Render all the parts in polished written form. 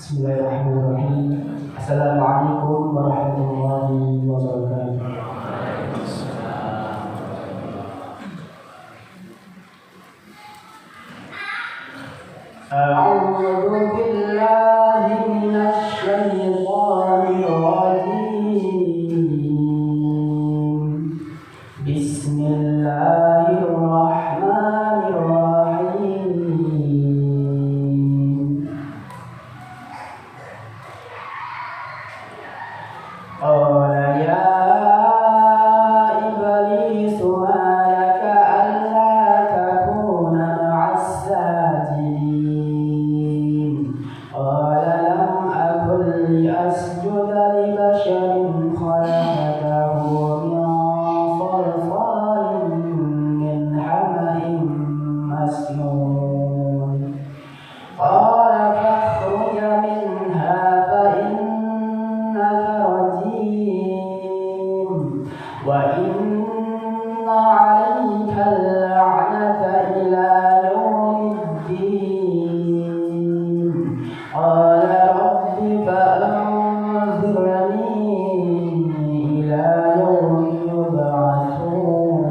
Bismillahirrahmanirrahim. Assalamualaikum warahmatullahi wabarakatuh. A'udzu billahi minasy syaithanir rajim. Bismillahirrahmanirrahim. Qala ya iblis ma laka alla takuna ma'as sajidin. Qala lam akun liasjuda li basharin khalaqtahu min salsalin min hama'in masnun. Qala fakhruj minha fa innaka rajim wa inna 'alayka al-la'nata ila yawmiddin. Qala rabbi fa'anzirni ila yawmi yub'atsun.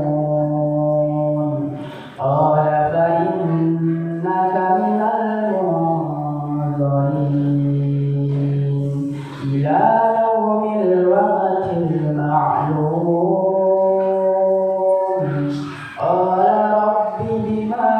Qala fa innaka minal munzirin ila yawmil waqtil ma'lum. Qala rabbi bima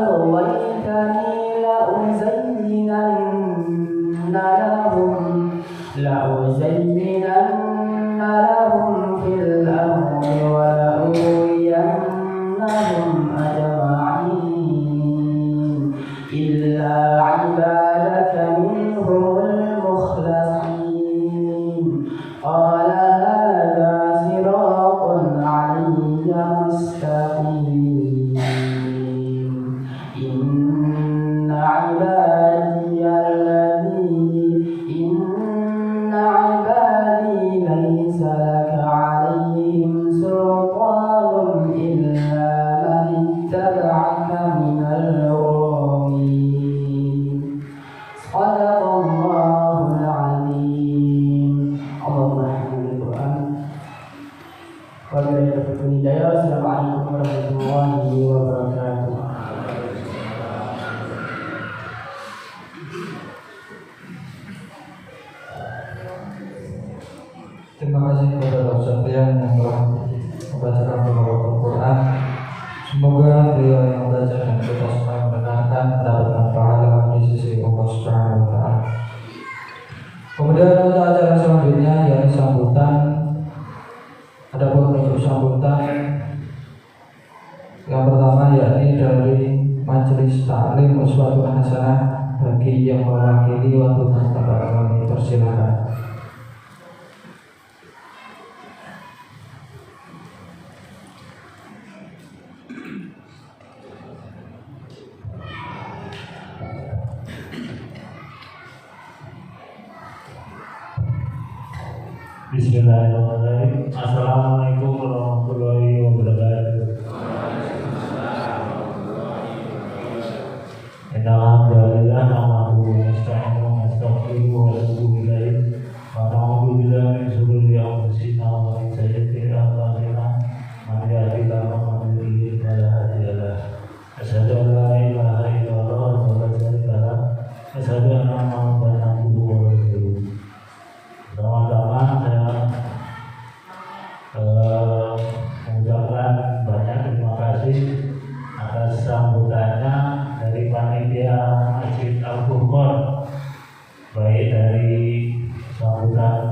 aghwaytani la'uzayyinanna lahum fil ardi wa la'ughwiyannahum ajma'in illa 'ibadaka minhumul mukhlasin. Qala hadha siratun 'alayya mustaqim. Inna 'ibadi laysa laka 'alayhim sultanun illa man ittaba'aka minal ghawin. Shadaqallahul 'azim. Allahumma hamdil Qur'an wa billahi hidayah. Assalamualaikum warahmatullahi wabarakatuh. Terima kasih kepada Ustaz Rian yang telah membacakan beberapa Al-Quran. Semoga beliau yang membaca dan kita semua yang mendengarkan mendapatkan pahala di sisi Allah Subhanahu wa Ta'ala. Kemudian untuk acara selanjutnya yakni sambutan. Adapun untuk sambutan yang pertama yakni dari Majelis Ta'lim Uswatun Hasanah bagi yang mewakili waktu tempat kami, persilakan. Bismillahirrahmanirrahim. Assalamualaikum warahmatullahi wabarakatuh. Alhamdulillah, nahmaduhu wa nasta'inuhu wa nastaghfiruhu wa natubu ilaih. Wa na'udzu billahi min shururi anfusina wa min sayyiati a'malina. Man yahdihillahu fala mudilla lahu. Asyhadu an la ilaha illallah wa la syarika lahu. Asyhadu anna Muhammadan abduhu wa rasuluh. Pertama-tama saya mengucapkan banyak terima kasih atas sambutannya dari panitia Masjid Al-Furqan, baik dari sambutan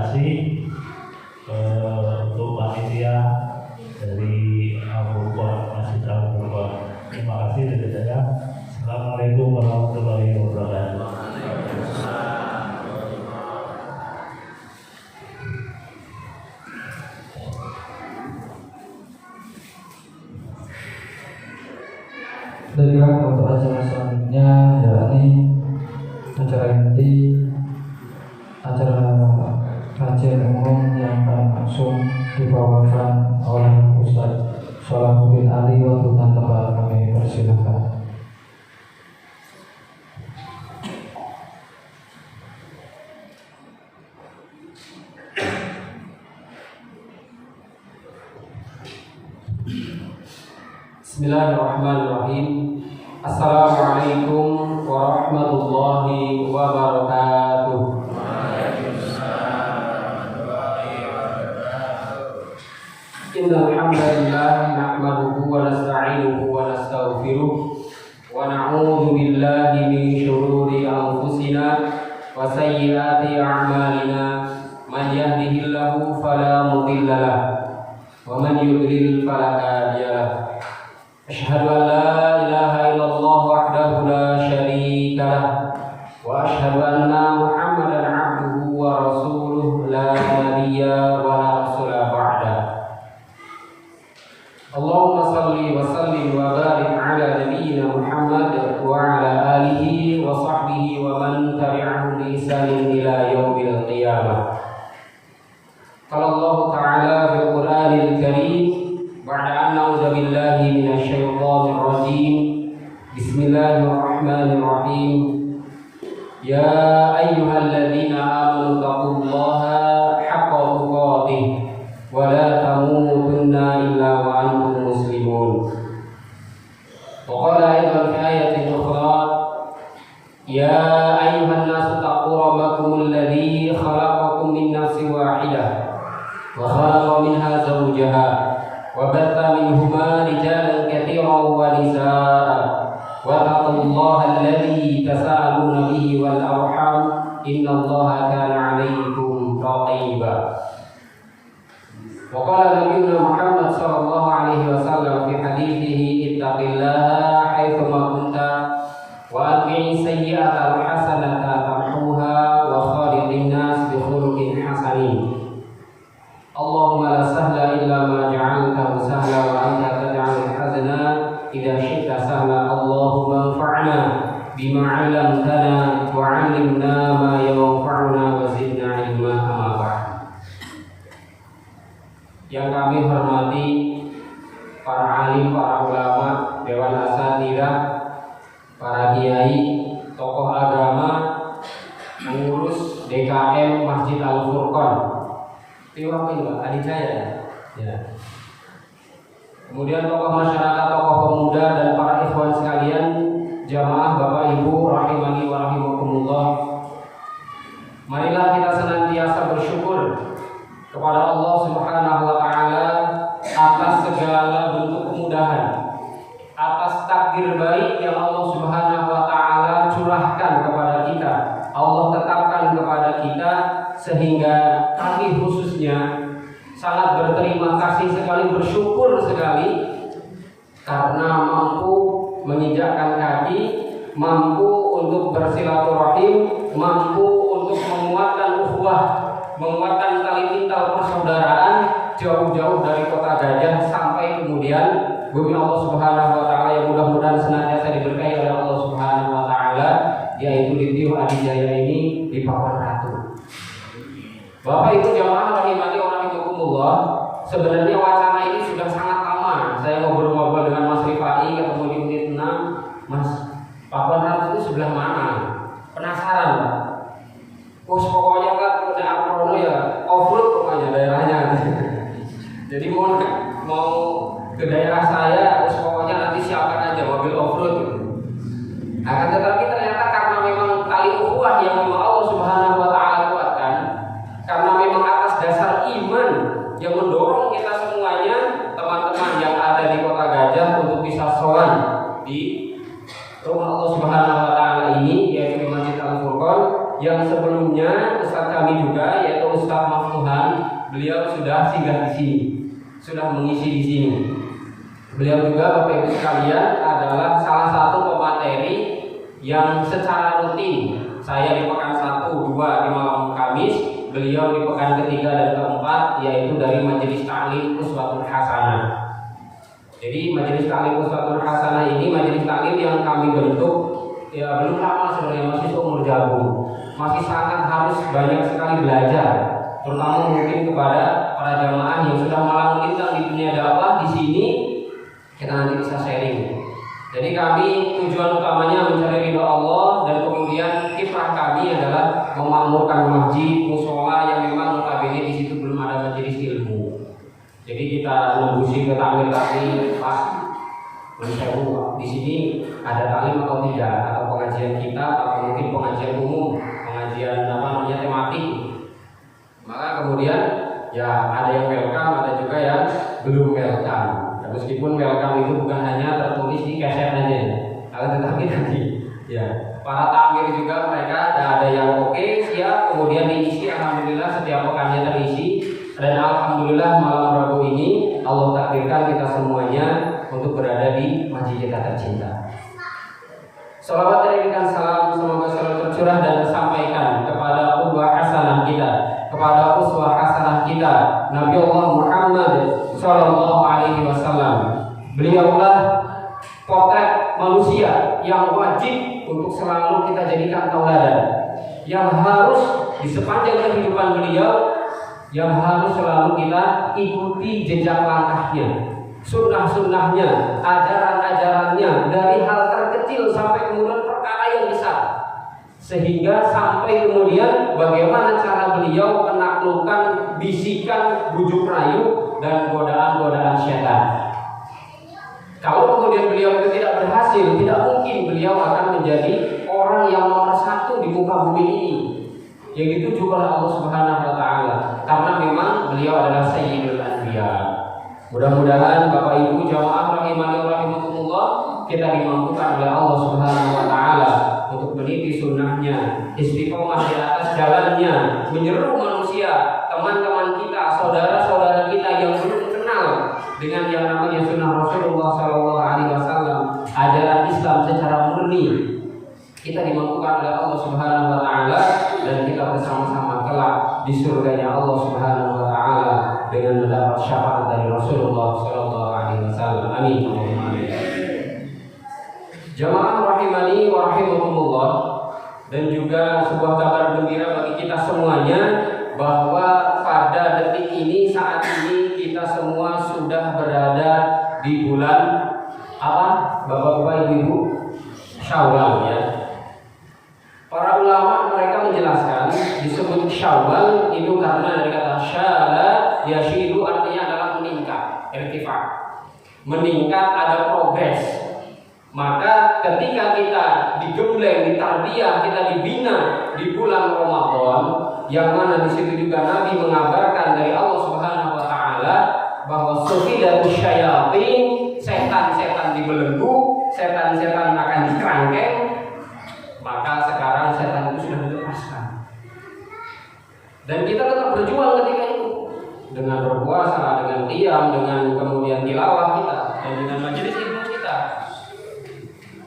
kasih untuk panitia dari Al-Furqan, Masjid Al-Furqan. Terima kasih dari saya. Assalamualaikum warahmatullahi wabarakatuh. Baiklah, untuk acara selanjutnya yakni acara inti, acara kajian umum yang akan langsung dibawakan oleh Ustaz Sholahuddin Ali Wadutan Tebal. Kami persilakan. Bismillahirrahmanirrahim. Assalamualaikum warahmatullahi wabarakatuh. Innal hamdalillah nahmaduhu wa nasta'inuhu wa nastaghfiruh wa na'udzu billahi min shururi anfusina wa sayyiati a'malina. Man yahdihillahu fala mudilla lahu wa man yudlil fala hadiya lahu. Asyhadu an la ilaha illallah wahdahu la syarika lah wa asyhadu anna Muhammadan abduhu wa rasuluh la nabiyya wa la rasula ba'da. Allahumma salli wa sallim wa barik ala nabiyyina Muhammad wa ala alihi wa sahbihi wa man tabi'ahum bi ihsanin ila yaumil qiyamah. Qala Allah ta'ala fil Qur'anil Karim ba'da an na'udzu billahi minasyaitonir rajim. Bismillahirrahmanirrahim. Ya ayyuhalladzina amanu taqullaha haqqa tuqatih wa la tamutunna illa wa antum muslimun. Wa qala aidan fi ayatin ukhra, ya ayyuhan nasu taqu rabbakumul ladzi khalaqakum min nafsin wahidah wa khalaqa minha zawjaha wa batta minhuma rijalan katsiran wa nisaa wa taqullaha alladzi tasaaluna bihi wal arham innallaha kana 'alaykum raqiba. Wa qala nabiyyuna Muhammad sallallahu alaihi wasallam fi hadithihi ittaqillaha haitsu ma kunta wa atbi'i sayyi'ata al-hasanata tamhuha wa khaliqin nas bi khuluqin hasanin. Allahumma la sahla illa ma ja'altahu sahla wa anta taj'alul hazna idza syi'ta sahla. Allahumma anfa'na bima 'allamtana wa 'allimna ma yanfa'una wa zidna 'ilma. Amma ba'd. Yang kami hormati para alim, para ulama, dewan asatidzah, para kiai, tokoh agama, pengurus DKM Masjid Al-Furqan. Diwakil Pak Adijaya ya. Kemudian tokoh masyarakat, tokoh pemuda dan para ikhwan sekalian, jamaah Bapak Ibu rahimani wa rahimakumullah. Marilah kita senantiasa bersyukur kepada Allah Subhanahu wa taala atas segala bentuk kemudahan, atas takdir baik yang Allah Subhanahu wa taala curahkan kepada kita. Allah tetapkan kepada kita sehingga kami khususnya sangat berterima kasih sekali, bersyukur sekali karena mampu menginjakkan kaki, mampu untuk bersilaturahim, mampu untuk menguatkan ukhuwah, menguatkan tali pintal persaudaraan jauh-jauh dari kota Gajah sampai kemudian bumi Allah Subhanahu wa taala yang mudah-mudahan senantiasa diberkahi oleh Allah Subhanahu wa taala, yaitu di Tio Adijaya ini di Pakuan Ratu. Bapak Ibu jamaah rahimani wa rahimakumullah, sebenarnya wacana ini sudah sangat lama. Saya ngobrol-ngobrol dengan Mas Rifai, ketemu di unit 6. Mas, Pakuan Ratu itu sebelah mana? Penasaran Pak? Pokoknya kan udah Aprono ya off-road pokoknya daerahnya. Jadi mau ke daerah saya, pokoknya nanti siapkan aja mobil off-road. Akan tetapi ternyata karena memang tali ukhuwah yang memang Allah Subhanahu wa taala kuatkan, karena memang atas dasar iman yang mendorong kita semuanya, teman-teman yang ada di Kota Gajah untuk bisa sowan di rumah Allah Subhanahu wa taala ini, yaitu di Masjid Al-Furqan, yang yang sebelumnya Ustaz kami juga, yaitu Ustaz Maftuhan, beliau sudah singgah di sini, sudah mengisi di sini. Beliau juga Bapak Ibu sekalian adalah salah satu pemateri yang secara rutin, saya di pekan 1, 2 di malam Kamis, beliau di pekan ketiga dan keempat, yaitu dari Majelis Ta'lim Uswatun Hasanah. Jadi Majelis Ta'lim Uswatun Hasanah ini majelis taklim yang kami bentuk ya belum lama sebenarnya, masih seumur jagung, masih sangat harus banyak sekali belajar, terutama mungkin kepada para jamaah yang sudah malang melintang di dunia dakwah. Di sini kita nanti bisa sharing. Jadi kami tujuan utamanya mencari ridho Allah, dan kemudian kiprah kami adalah memakmurkan masjid, musola yang memang notabene di situ belum ada majelis ilmu. Jadi kita nembusi ke taklim Pak, menurut di sini ada taklim atau tidak, atau pengajian kita atau mungkin pengajian umum, pengajian tematik. Maka kemudian ya ada yang welcome, ada juga yang belum welcome. Ya, meskipun welcome itu bukan hanya tertulis di keset aja, tetapi nanti ya para takmir juga mereka ada yang oke, siap, kemudian diisi. Alhamdulillah setiap pekannya terisi, dan alhamdulillah malam Rabu ini Allah takdirkan kita semuanya untuk berada di masjid kita tercinta. Salawat dan salam semoga selalu tercurah dan tersampaikan kepada qudwah hasanah kita, kepada uswah hasanah kita, Nabi Allah Muhammad sallallahu alaihi wasallam. Beliaulah potret manusia yang wajib untuk selalu kita jadikan tauladan, yang harus di sepanjang kehidupan beliau, yang harus selalu kita ikuti jejak langkahnya, sunnah-sunnahnya, ajaran-ajarannya, dari hal terkecil sampai kemudian perkara yang besar, sehingga sampai kemudian bagaimana cara beliau menaklukkan bisikan, bujuk rayu, dan godaan-godaan syaitan. Kalau kemudian beliau itu tidak berhasil, tidak mungkin beliau akan menjadi orang yang nomor 1 di muka bumi ini, yang dituju oleh Allah Subhanahu wa Ta'ala, karena memang beliau adalah Sayyidul Anbiya. Mudah-mudahan Bapak Ibu jamaah rahimani rahimakumullah, kita dimampukan oleh Allah Subhanahu wa Ta'ala untuk meniti sunnahnya, istiqomah di atas jalannya, menyeru manusia, teman-teman kita, saudara-saudara kita yang belum kenal dengan yang namanya sunnah Rasulullah Sallallahu Alaihi Wasallam, ajaran Islam secara murni. Kita dimampukan oleh Allah Subhanahu wa Ta'ala, dan kita bersama-sama kelak di surganya Allah Subhanahu wa Ta'ala dengan mendapat syafaat dari Rasulullah Sallallahu Alaihi Wasallam. Amin. Jamaah rahimani wa rahimakumullah, dan juga sebuah kabar gembira bagi kita semuanya bahwa pada detik ini, saat ini kita semua sudah berada di bulan apa? Bapak-bapak, ibu-ibu, Syawal ya. Para ulama mereka menjelaskan disebut Syawal itu karena dari kata syala yashidu, artinya adalah meningkat, irtifa. Meningkat, ada progres. Maka ketika kita digembleng, ditarbiyah, kita dibina di bulan Ramadan, yang mana di situ juga Nabi mengabarkan dari Allah Subhanahu wa Ta'ala bahwa sufidatus syayatin, setan-setan dibelenggu, setan-setan akan dikerangkeng. Maka sekarang setan itu sudah dilepaskan, dan kita tetap berjuang ketika itu dengan berpuasa, dengan diam, dengan kemudian tilawah kita, dan dengan majelis ilmu kita.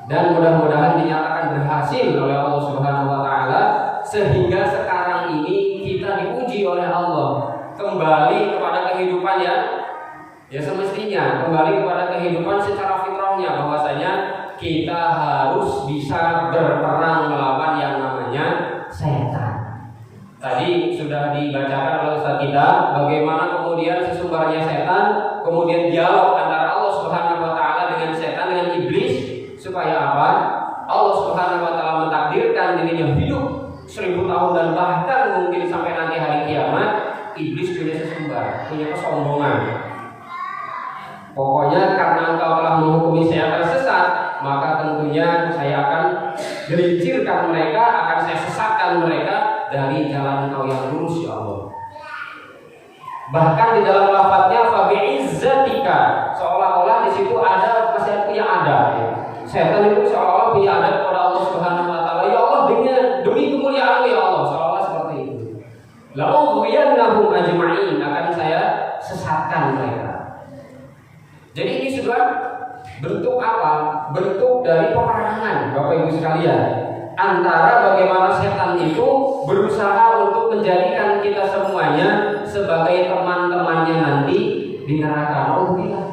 Dan mudah-mudahan dinyatakan berhasil oleh Allah Subhanahu wa Ta'ala, sehingga sekarang ini kita diuji oleh Allah kembali kepada kehidupan ya semestinya, kembali kepada kehidupan secara fitrahnya, bahwasanya kita harus bisa berperang melawan yang namanya setan. Tadi sudah dibacakan oleh Ustaz kita bagaimana kemudian sesumbarnya setan, kemudian dialog antara Allah Subhanahu wa Ta'ala dengan setan, dengan iblis. Supaya apa? Allah Subhanahu wa Ta'ala mentakdirkan dirinya hidup 1000 tahun, dan bahkan mungkin sampai nanti hari kiamat. Iblis punya sesumbar, punya kesombongan. Pokoknya karena engkau telah menghukumi saya tersesat, maka tentunya saya akan gelincirkan mereka, akan saya sesatkan mereka dari jalan engkau yang lurus, ya Allah. Bahkan di dalam lafadznya fa bi'izzatika, seolah-olah di situ ada masih punya adab ya. Setan itu seolah-olah punya adab kepada Allah Subhanahu wa Ta'ala. Ya Allah, demi kemuliaan-Mu ya Allah, ajma'in, akan saya sesatkan mereka. Jadi ini sudah bentuk apa? Bentuk dari peperangan, Bapak Ibu sekalian, antara bagaimana setan itu berusaha untuk menjadikan kita semuanya sebagai teman-temannya nanti di neraka. Alhamdulillah.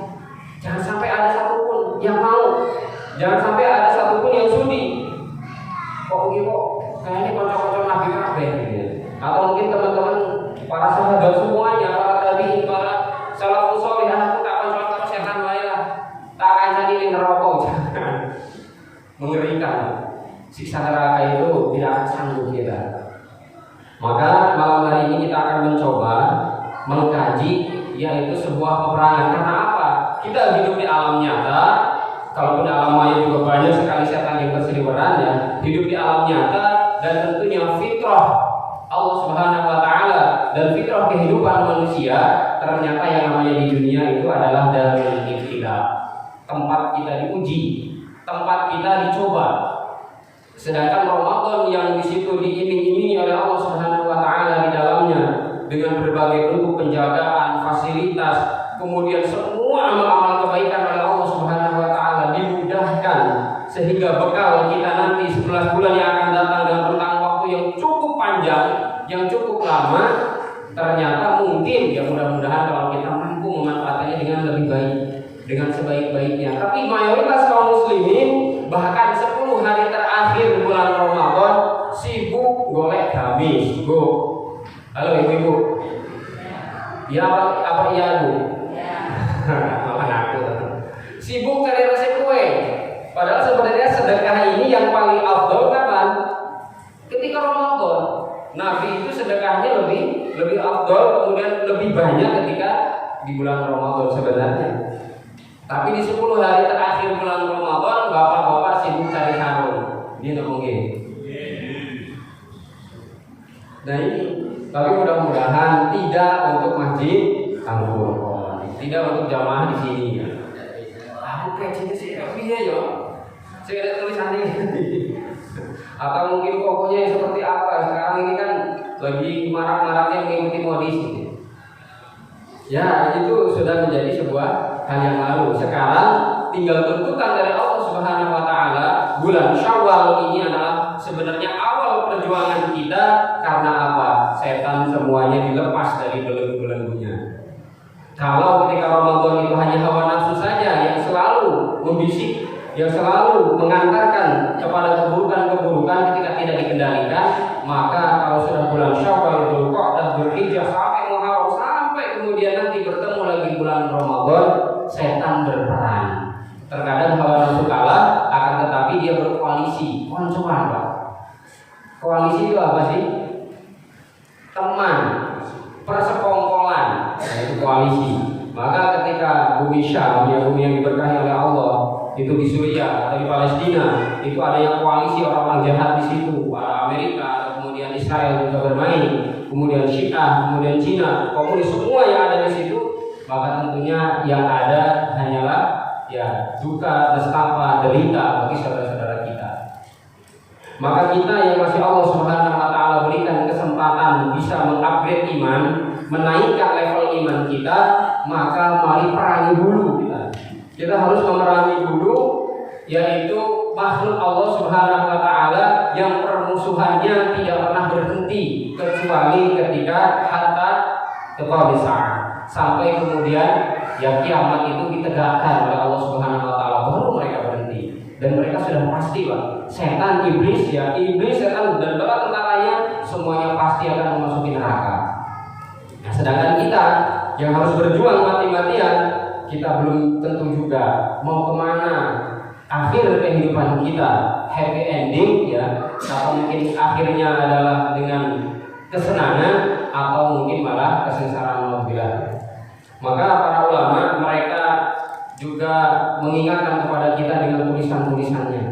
Jangan sampai ada satupun yang mau, jangan sampai ada satupun yang sudi. Kok kayaknya kocok-kocok Nabi kabeh gitu. Atau mungkin teman-teman para sahabat semuanya, para tabi'in, para salafus shalih, aku tak kocok setan wae lah. Tak kancani ning neraka. Mengerikan. Siksa neraka itu tidak akan sanggup kita. Maka malam hari ini kita akan mencoba mengkaji yaitu sebuah peperangan. Karena apa? Kita hidup di alam nyata. Kalaupun alam maya juga banyak sekali setan yang berseliweran ya. Hidup di alam nyata dan tentunya fitrah Allah Subhanahu wa taala dan fitrah kehidupan manusia, ternyata yang namanya di dunia itu adalah darul ibtila. Tempat kita diuji, tempat kita dicoba. Sedangkan Ramadan yang di situ diiming-imingi oleh Allah Subhanahu wa taala di dalamnya dengan berbagai bentuk penjagaan, fasilitas, kemudian semua amal-amal kebaikan oleh Allah Subhanahu wa taala dimudahkan sehingga bekal kita nanti 11 bulan yang akan datang dengan rentang waktu yang cukup panjang, yang cukup lama, ternyata mungkin ya mudah-mudahan kalau kita mampu memanfaatkannya dengan lebih baik, dengan sebaik-baiknya. Tapi mayoritas kaum muslimin bahkan 10 hari terakhir bulan Ramadan sibuk golek gamis. Bu, halo ibu-ibu. Ya apa iya bu? Makan aku. Sibuk cari resep kue. Padahal sebenarnya sedekah ini yang paling afdol kapan? Ketika Ramadan. Nabi itu sedekahnya lebih afdol, kemudian lebih banyak ketika di bulan Ramadan sebenarnya. Tapi di 10 hari terakhir bulan Ramadan, bapak-bapak sibuk cari sarung. Ini mungkin. Nah ini, tapi mudah-mudahan tidak untuk masjid Anggur, tidak untuk jamaah di sini. Aku kayaknya sih, iya yo. Saya ada tulisan ini. Atau mungkin pokoknya seperti apa? Sekarang ini kan lagi marak-maraknya mengikuti modis. Ya itu sudah menjadi sebuah hal yang lalu. Sekarang tinggal tuntutan dari Allah Subhanahu wa taala. Bulan Syawal ini adalah sebenarnya awal perjuangan kita. Karena apa? Setan semuanya dilepas dari belenggu-belenggunya. Kalau ketika Ramadan itu hanya hawa nafsu saja yang selalu membisik, yang selalu mengantarkan kepada keburukan-keburukan ketika tidak dikendalikan, maka kalau sudah bulan Syawal, Dzulqa'dah, Dzulhijjah sampai Muharram, sampai kemudian nanti bertemu lagi bulan Ramadan, setan berperan. Terkadang hawa nafsu kalah, akan tetapi dia berkoalisi, koncoan Pak. Koalisi itu apa sih? Teman, persekongkolan, itu koalisi. Maka ketika bumi Syam, bumi yang diberkahi oleh Allah, itu di Suriah atau di Palestina, itu ada yang koalisi orang-orang jahat di situ, para Amerika, kemudian Israel juga bermain, kemudian Syiah, kemudian Cina, komunis, semua yang ada di situ. Maka tentunya yang ada hanyalah ya duka, nestapa, derita bagi saudara-saudara kita. Maka kita yang masih Allah Subhanahu wa taala berikan kesempatan bisa mengupgrade iman, menaikkan level iman kita, maka mari perangi dulu kita. Kita harus memerangi dulu yaitu makhluk Allah Subhanahu wa taala yang permusuhannya tidak pernah berhenti kecuali ketika hatta keqabisah, sampai kemudian ya kiamat itu ditegakkan oleh Allah Subhanahu wa taala, baru mereka berhenti. Dan mereka sudah pasti Pak, setan, iblis, setan dan bala tentaranya semuanya pasti akan memasuki neraka. Nah, sedangkan kita yang harus berjuang mati-matian, kita belum tentu juga mau kemana akhir kehidupan kita, happy ending ya, atau mungkin akhirnya adalah dengan kesenangan atau mungkin malah kesengsaraan walbillah. Maka para ulama mereka juga mengingatkan kepada kita dengan tulisan-tulisannya.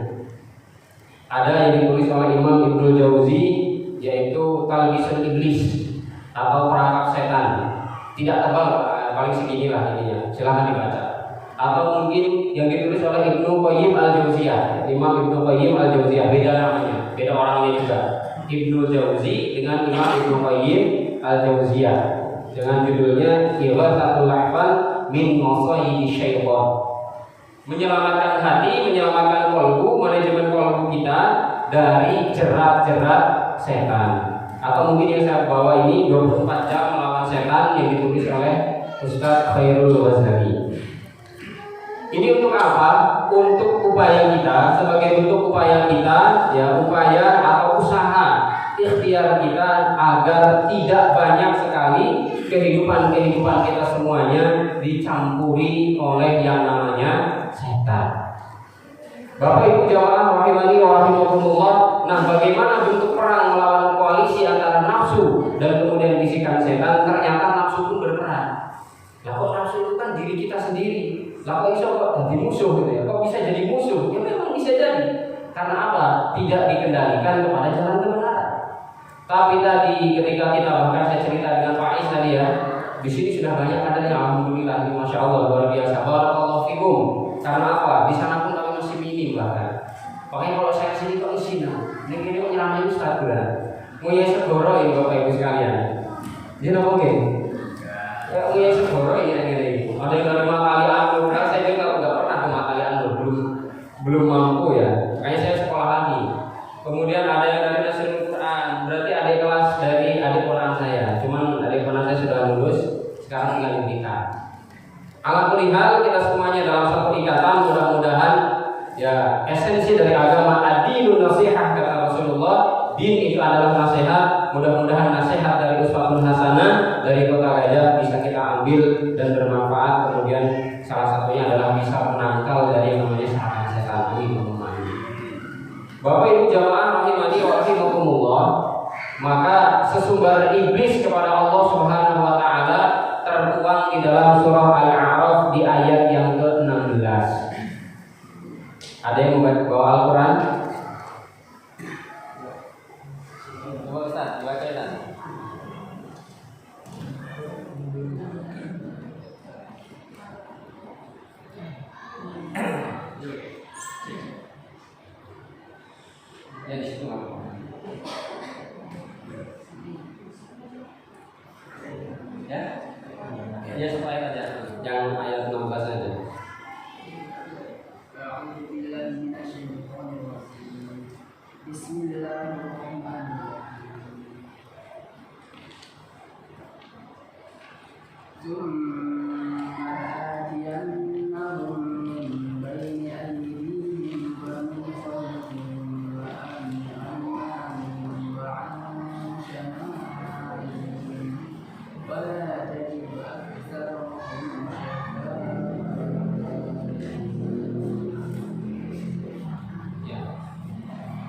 Ada yang ditulis oleh Imam Ibnu Jauzi, yaitu Talbisul Iblis atau perangkap setan. Tidak tebal, paling segini lah ininya. Silahkan dibaca. Atau mungkin yang ditulis oleh Ibnu Qayyim Al-Jauziyah, Imam Ibnu Qayyim Al-Jauziyah, beda namanya, beda orangnya juga. Ibnu Jauzi dengan Imam Ibnu Qayyim Al-Jauziyah. dengan judulnya Ighathatul Lahfan min Masayyidi Syaitan. Menyelamatkan hati, menyelamatkan kolbu, manajemen kolbu kita dari jerat-jerat setan. Atau mungkin yang saya bawa ini 24 jam melawan setan yang ditulis oleh Ustaz Khairul Ghazali. Ini untuk apa? Untuk upaya kita, sebagai bentuk upaya kita, ya upaya atau usaha ikhtiar kita agar tidak banyak sekali kehidupan kita semuanya dicampuri oleh yang namanya setan. Bapak Ibu jamaah rahimani wa rahimakumullah. Nah, bagaimana bentuk perang melawan koalisi antara nafsu dan kemudian bisikan setan? Ternyata nafsu pun berperan. Lah kok nafsu itu kan diri kita sendiri. Lah kok bisa kok jadi musuh gitu ya? Kok bisa jadi musuh? Ya memang bisa jadi. Karena apa? Tidak dikendalikan kepada jalan kebenaran. Tapi tadi ketika kita bahkan saya cerita dengan Pak Is tadi ya, di sini sudah banyak kadernya, alhamdulillah, masya Allah luar biasa. Barakallahu fikum. Karena apa? Di sana pun kami masih minim bahkan. Makanya kalau saya sini kok isina, ini kok nyeramain Ustaz berat. Muya segoro ini Bapak Ibu sekalian. Dia apa nggih? Ya muya segoro ini. Ada yang dari Matali Anur, kan saya juga nggak pernah ke Matali Anur, belum mampu ya. Kayaknya saya sekolah lagi. Kemudian ada yang dari Nasrul Quran, berarti adik kelas dari adik ponakan saya. Cuman adik ponakan saya sudah lulus, sekarang tinggal impikan. Ala kulli hal kita semuanya dalam satu ikatan, mudah-mudahan ya esensi dari agama ad-dinun nasihah kata Rasulullah. Din itu adalah nasihat. Mudah-mudahan nasihat dari Uswatun Hasanah dari Kota Gajah bisa kita ambil dan bermanfaat. Kemudian salah satunya adalah bisa menangkal dari yang namanya setan ini. Bapak Ibu jamaah rahimani wa rahimakumullah, maka sesumber iblis kepada Allah Subhanahu wa taala tertuang di dalam surah Al-A'raf di ayat yang ke-16. Ada yang bawa Al-Qur'an? Coba Ustaz, baca Ustaz. Ya di situ ya? Ya supaya aja, jangan ayat 16 saja.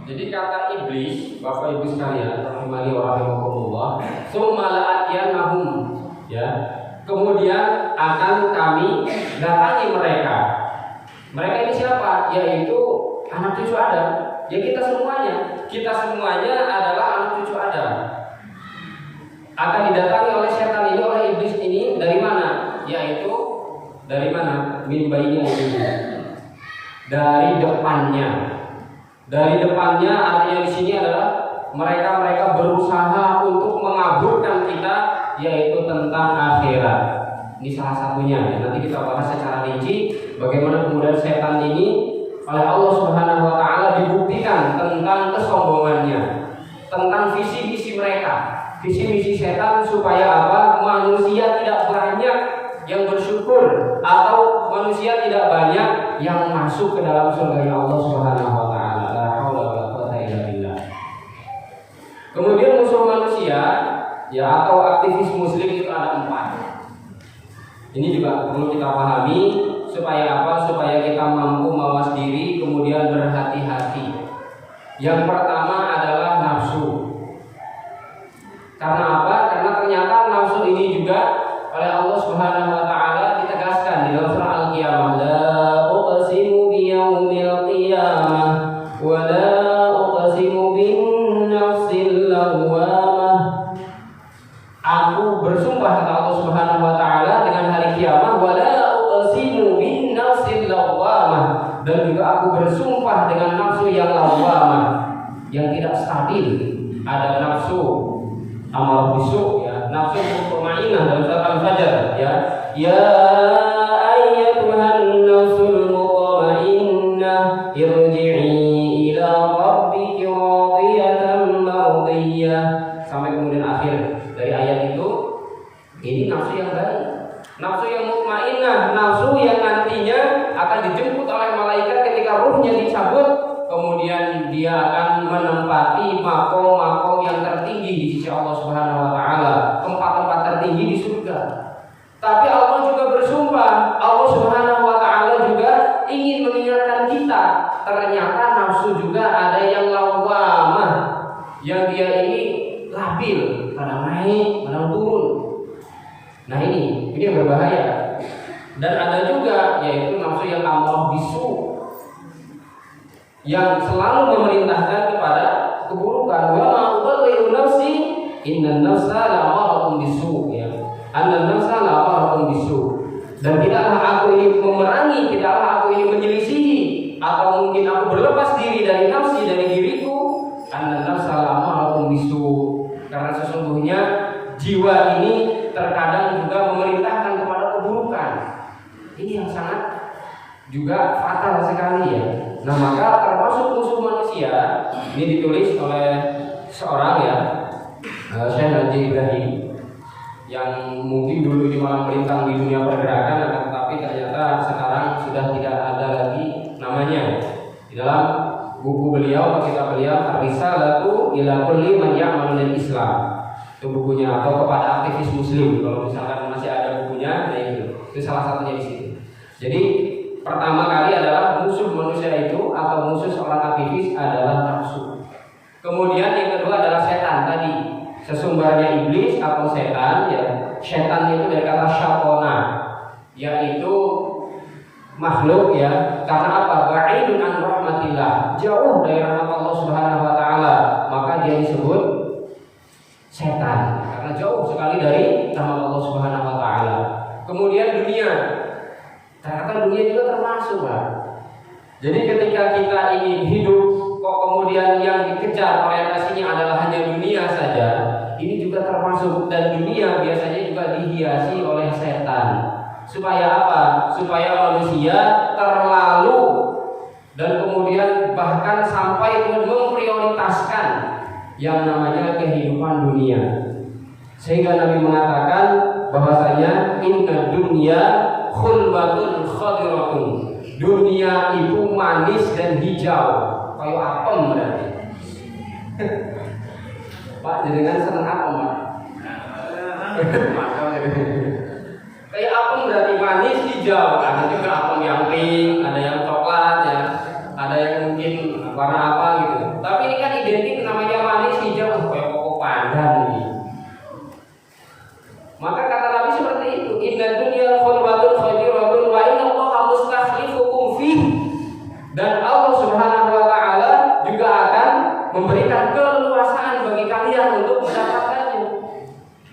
Jadi kata iblis, Bapak Ibu sekalian, rahimani wa rahimakumullah, tsumma la'atiyannahum, ya. Kemudian akan kami datangi mereka. Mereka ini siapa? Yaitu anak cucu Adam. Ya kita semuanya. Kita semuanya adalah anak cucu Adam. Akan didatangi oleh setan ini, oleh iblis ini dari mana? Yaitu dari mana? Min bayinya ini. Dari depannya. Dari depannya artinya di sini adalah mereka berusaha untuk mengaburkan kita, yaitu tentang akhirat. Ini salah satunya. Ya. Nanti kita bahas secara rinci bagaimana kemudian setan ini oleh Allah Subhanahu wa taala dibuktikan tentang kesombongannya, tentang visi misi mereka. Visi misi setan supaya apa? Manusia tidak banyak yang bersyukur atau manusia tidak banyak yang masuk ke dalam surga Allah Subhanahu wa taala. Kemudian musuh manusia ya atau aktivis muslim itu ada 4. Ini juga perlu kita pahami supaya apa? Supaya kita mampu mawas diri kemudian berhati-hati. Yang pertama adalah nafsu. Karena apa? Karena ternyata nafsu ini juga oleh Allah Subhanahu wa taala ditegaskan di dalam surah Al-Qiyamah, la uqsimu biyaumil qiyamah wa la uqsimu bin nafsil lawwamah. Aku bersumpah kata Allah Subhanahu wa taala dengan hari kiamat, wa la uqsimu bin nafsil lawwamah, dan juga aku bersumpah dengan nafsu yang lawwamah, yang tidak stabil. Ada nafsu amar bisu ya, nafsu mutmainnah dalam surat Al-Fajr ya. Ya ayyatuhan nafsul mutmainnah irji'i ila rabbiki radiyatan mardiyah sampai kemudian akhir dari ayat itu. Ini nafsu yang baik, nafsu yang mutmainnah, nafsu yang nantinya akan dijemput oleh malaikat ketika ruhnya dicabut, kemudian dia akan menempati makom-makom yang tertinggi di sisi Allah Subhanahu wa taala, tempat-tempat tertinggi di surga. Tapi Allah juga bersumpah, Allah Subhanahu wa taala juga ingin mengingatkan kita, ternyata nafsu juga ada yang lawamah, yang dia ini labil, kadang naik, kadang turun. Nah ini yang berbahaya. Dan ada juga yaitu nafsu yang amarah bisu, yang selalu memerintahkan kepada keburukan. Wa ma uballighu nafsi innan nafsa la'amaratun bisu ya. Annan nafsa la'amaratun bisu. Dan tidaklah aku ini memerangi, tidaklah aku ini menyelisihi, atau mungkin aku berlepas diri dari nafsi, dari diriku. Annan nafsa la'amaratun bisu. Karena sesungguhnya jiwa ini terkadang juga memerintahkan kepada keburukan. Ini yang sangat juga fatal sekali ya. Nah maka termasuk musuh manusia ini ditulis oleh seorang ya, Syekh Haji Ibrahim, yang mungkin dulu ini malah melintang di dunia pergerakan, tetapi ternyata sekarang sudah tidak ada lagi namanya. Di dalam buku beliau atau kitab beliau Ar-Risalatu ila kulli man ya'malul Islam, itu bukunya, atau kepada aktivis muslim kalau misalkan masih ada bukunya, ya itu salah satunya di situ. Jadi pertama kali adalah musuh manusia itu atau musuh seorang aktivis adalah nafsu. Kemudian yang kedua adalah setan tadi, sesumbernya iblis atau setan ya. Setan itu dari kata syatona, yaitu makhluk ya. Karena apa? Ba'idun an rahmatillah, jauh dari rahmat Allah Subhanahu wa taala, maka dia disebut setan karena jauh sekali dari rahmat Allah Subhanahu wa taala. Kemudian dunia, ternyata dunia juga termasuk lah. Jadi ketika kita ingin hidup kok kemudian yang dikejar orientasinya adalah hanya dunia saja, ini juga termasuk. Dan dunia biasanya juga dihiasi oleh setan. Supaya apa? Supaya manusia terlalu dan kemudian bahkan sampai memprioritaskan yang namanya kehidupan dunia, sehingga Nabi mengatakan bahwasanya inna dunya khulwatun khadiratun, dunia itu manis dan hijau, kayak apem berarti. Pak, jenengan seneng apem Pak? Kayak apem berarti manis hijau, ada juga apem yang pink, ada yang coklat ya, ada yang mungkin warna apa gitu. Tapi ini kan identik namanya manis hijau, kayak koko pandan gitu. Maka kata Nabi seperti itu, inna dunya khulwatun khadiratun wa inna Allaha mustakhlifukum fih. Dan Allah Subhanahu wa taala juga akan memberikan keleluasaan bagi kalian untuk mendapatkannya.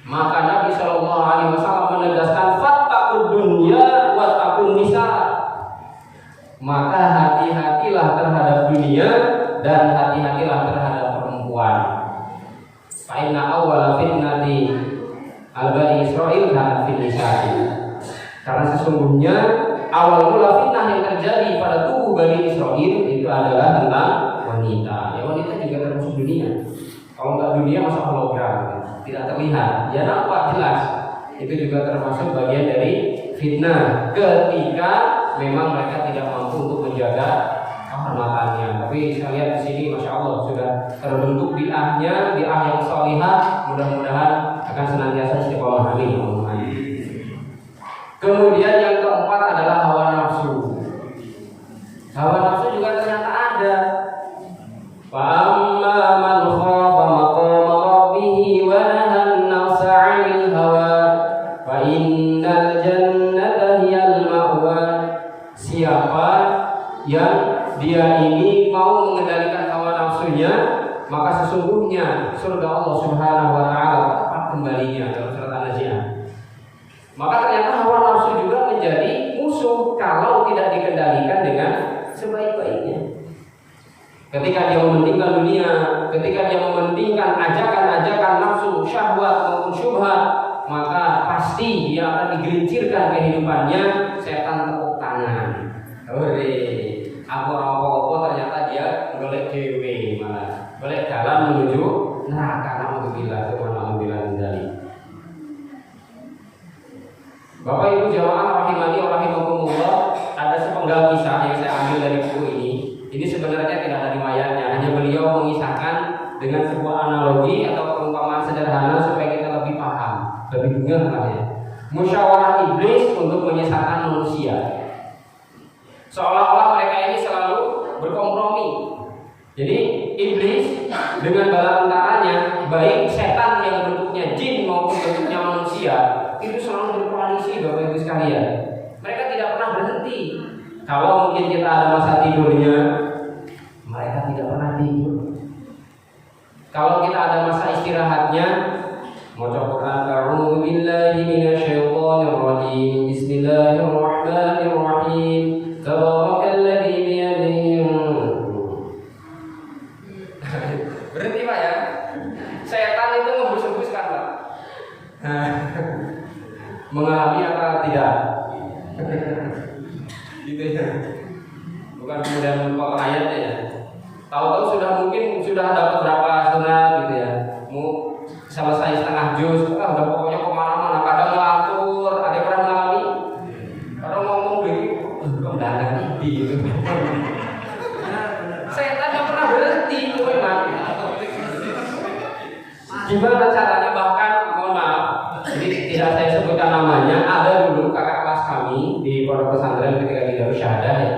Maka Nabi sallallahu alaihi wasallam menegaskan fattaqud dunya wattaqun nisa. Maka hati-hatilah terhadap dunia dan hati-hatilah terhadap perempuan. Fa inna awwala fitnati al-Bani Israil kanat fil nisa'i. Karena sesungguhnya awal mula fitnah yang terjadi pada tubuh Bani Israil itu adalah tentang wanita. Ya wanita juga termasuk dunia. Kalau nggak dunia masa hologram, tidak terlihat. Ya nampak jelas. Itu juga termasuk bagian dari fitnah ketika memang mereka tidak mampu untuk menjaga kehormatannya. Tapi saya lihat di sini, masya Allah sudah terbentuk bi'ahnya, bi'ah yang salihah. Mudah-mudahan akan senantiasa istiqomah. Amin. Kemudian yang keempat adalah hawa nafsu. Hawa nafsu juga ternyata ada. Fa amma man khafa maqama rabbih wa nahan nafsa 'anil hawa fa innal jannata hiyal ma'wa. Siapa yang dia ini mau mengendalikan hawa nafsunya, maka sesungguhnya surga Allah Subhanahu wa taala tempat kembalinya, dalam surat An-Nazi'ah. Maka ternyata hawa nafsu juga menjadi musuh kalau tidak dikendalikan dengan sebaik-baiknya. Ketika dia mementingkan dunia, ketika dia mementingkan ajakan-ajakan nafsu, syahwat maupun syubhat, maka pasti dia akan digelincirkan kehidupannya setan tepuk tangan. Hore, aku apa-apa ternyata dia golek dewe, malah golek jalan menuju neraka. Alhamdulillah, alhamdulillah dari. Bapak Ibu jamaah rahimani wa rahimakumullah, ada sepenggal kisah yang saya ambil dari buku ini. Ini sebenarnya tidak ada riwayatnya, hanya beliau mengisahkan dengan sebuah analogi atau perumpamaan sederhana supaya kita lebih paham, lebih ngeh lah ya. Musyawarah iblis untuk menyesatkan manusia. Seolah-olah mereka ini selalu berkompromi. Jadi iblis dengan bala tentaranya, baik setan yang bentuknya jin maupun bentuknya manusia, itu selalu berkoalisi Bapak Ibu sekalian. Mereka tidak pernah berhenti. Kalau mungkin kita ada masa tidurnya, mereka tidak pernah tidur. Kalau kita ada masa istirahatnya, maca Quran, a'udzu billahi minasyaitonir rajim. Bismillahirrahmanirrahim. Tabarakalladzi biyadihi. Berhenti Pak ya. Setan itu ngembus-ngembuskan Pak. Mengalami atau tidak? Gitu ya. Bukan kemudian lupa ayatnya ya. Tahu-tahu sudah dapat berapa sunat gitu ya. Mau selesai setengah juz, udah pokoknya kemana-mana. Kadang ngelantur, ada yang pernah mengalami. Kadang ngomong begini, kemendangan gitu. Setan gak pernah berhenti itu memang. Gimana caranya? Bahkan mohon maaf, jadi tidak saya sebutkan namanya. Ada dulu kakak kelas kami di pondok pesantren ketika di Darussahadah ya.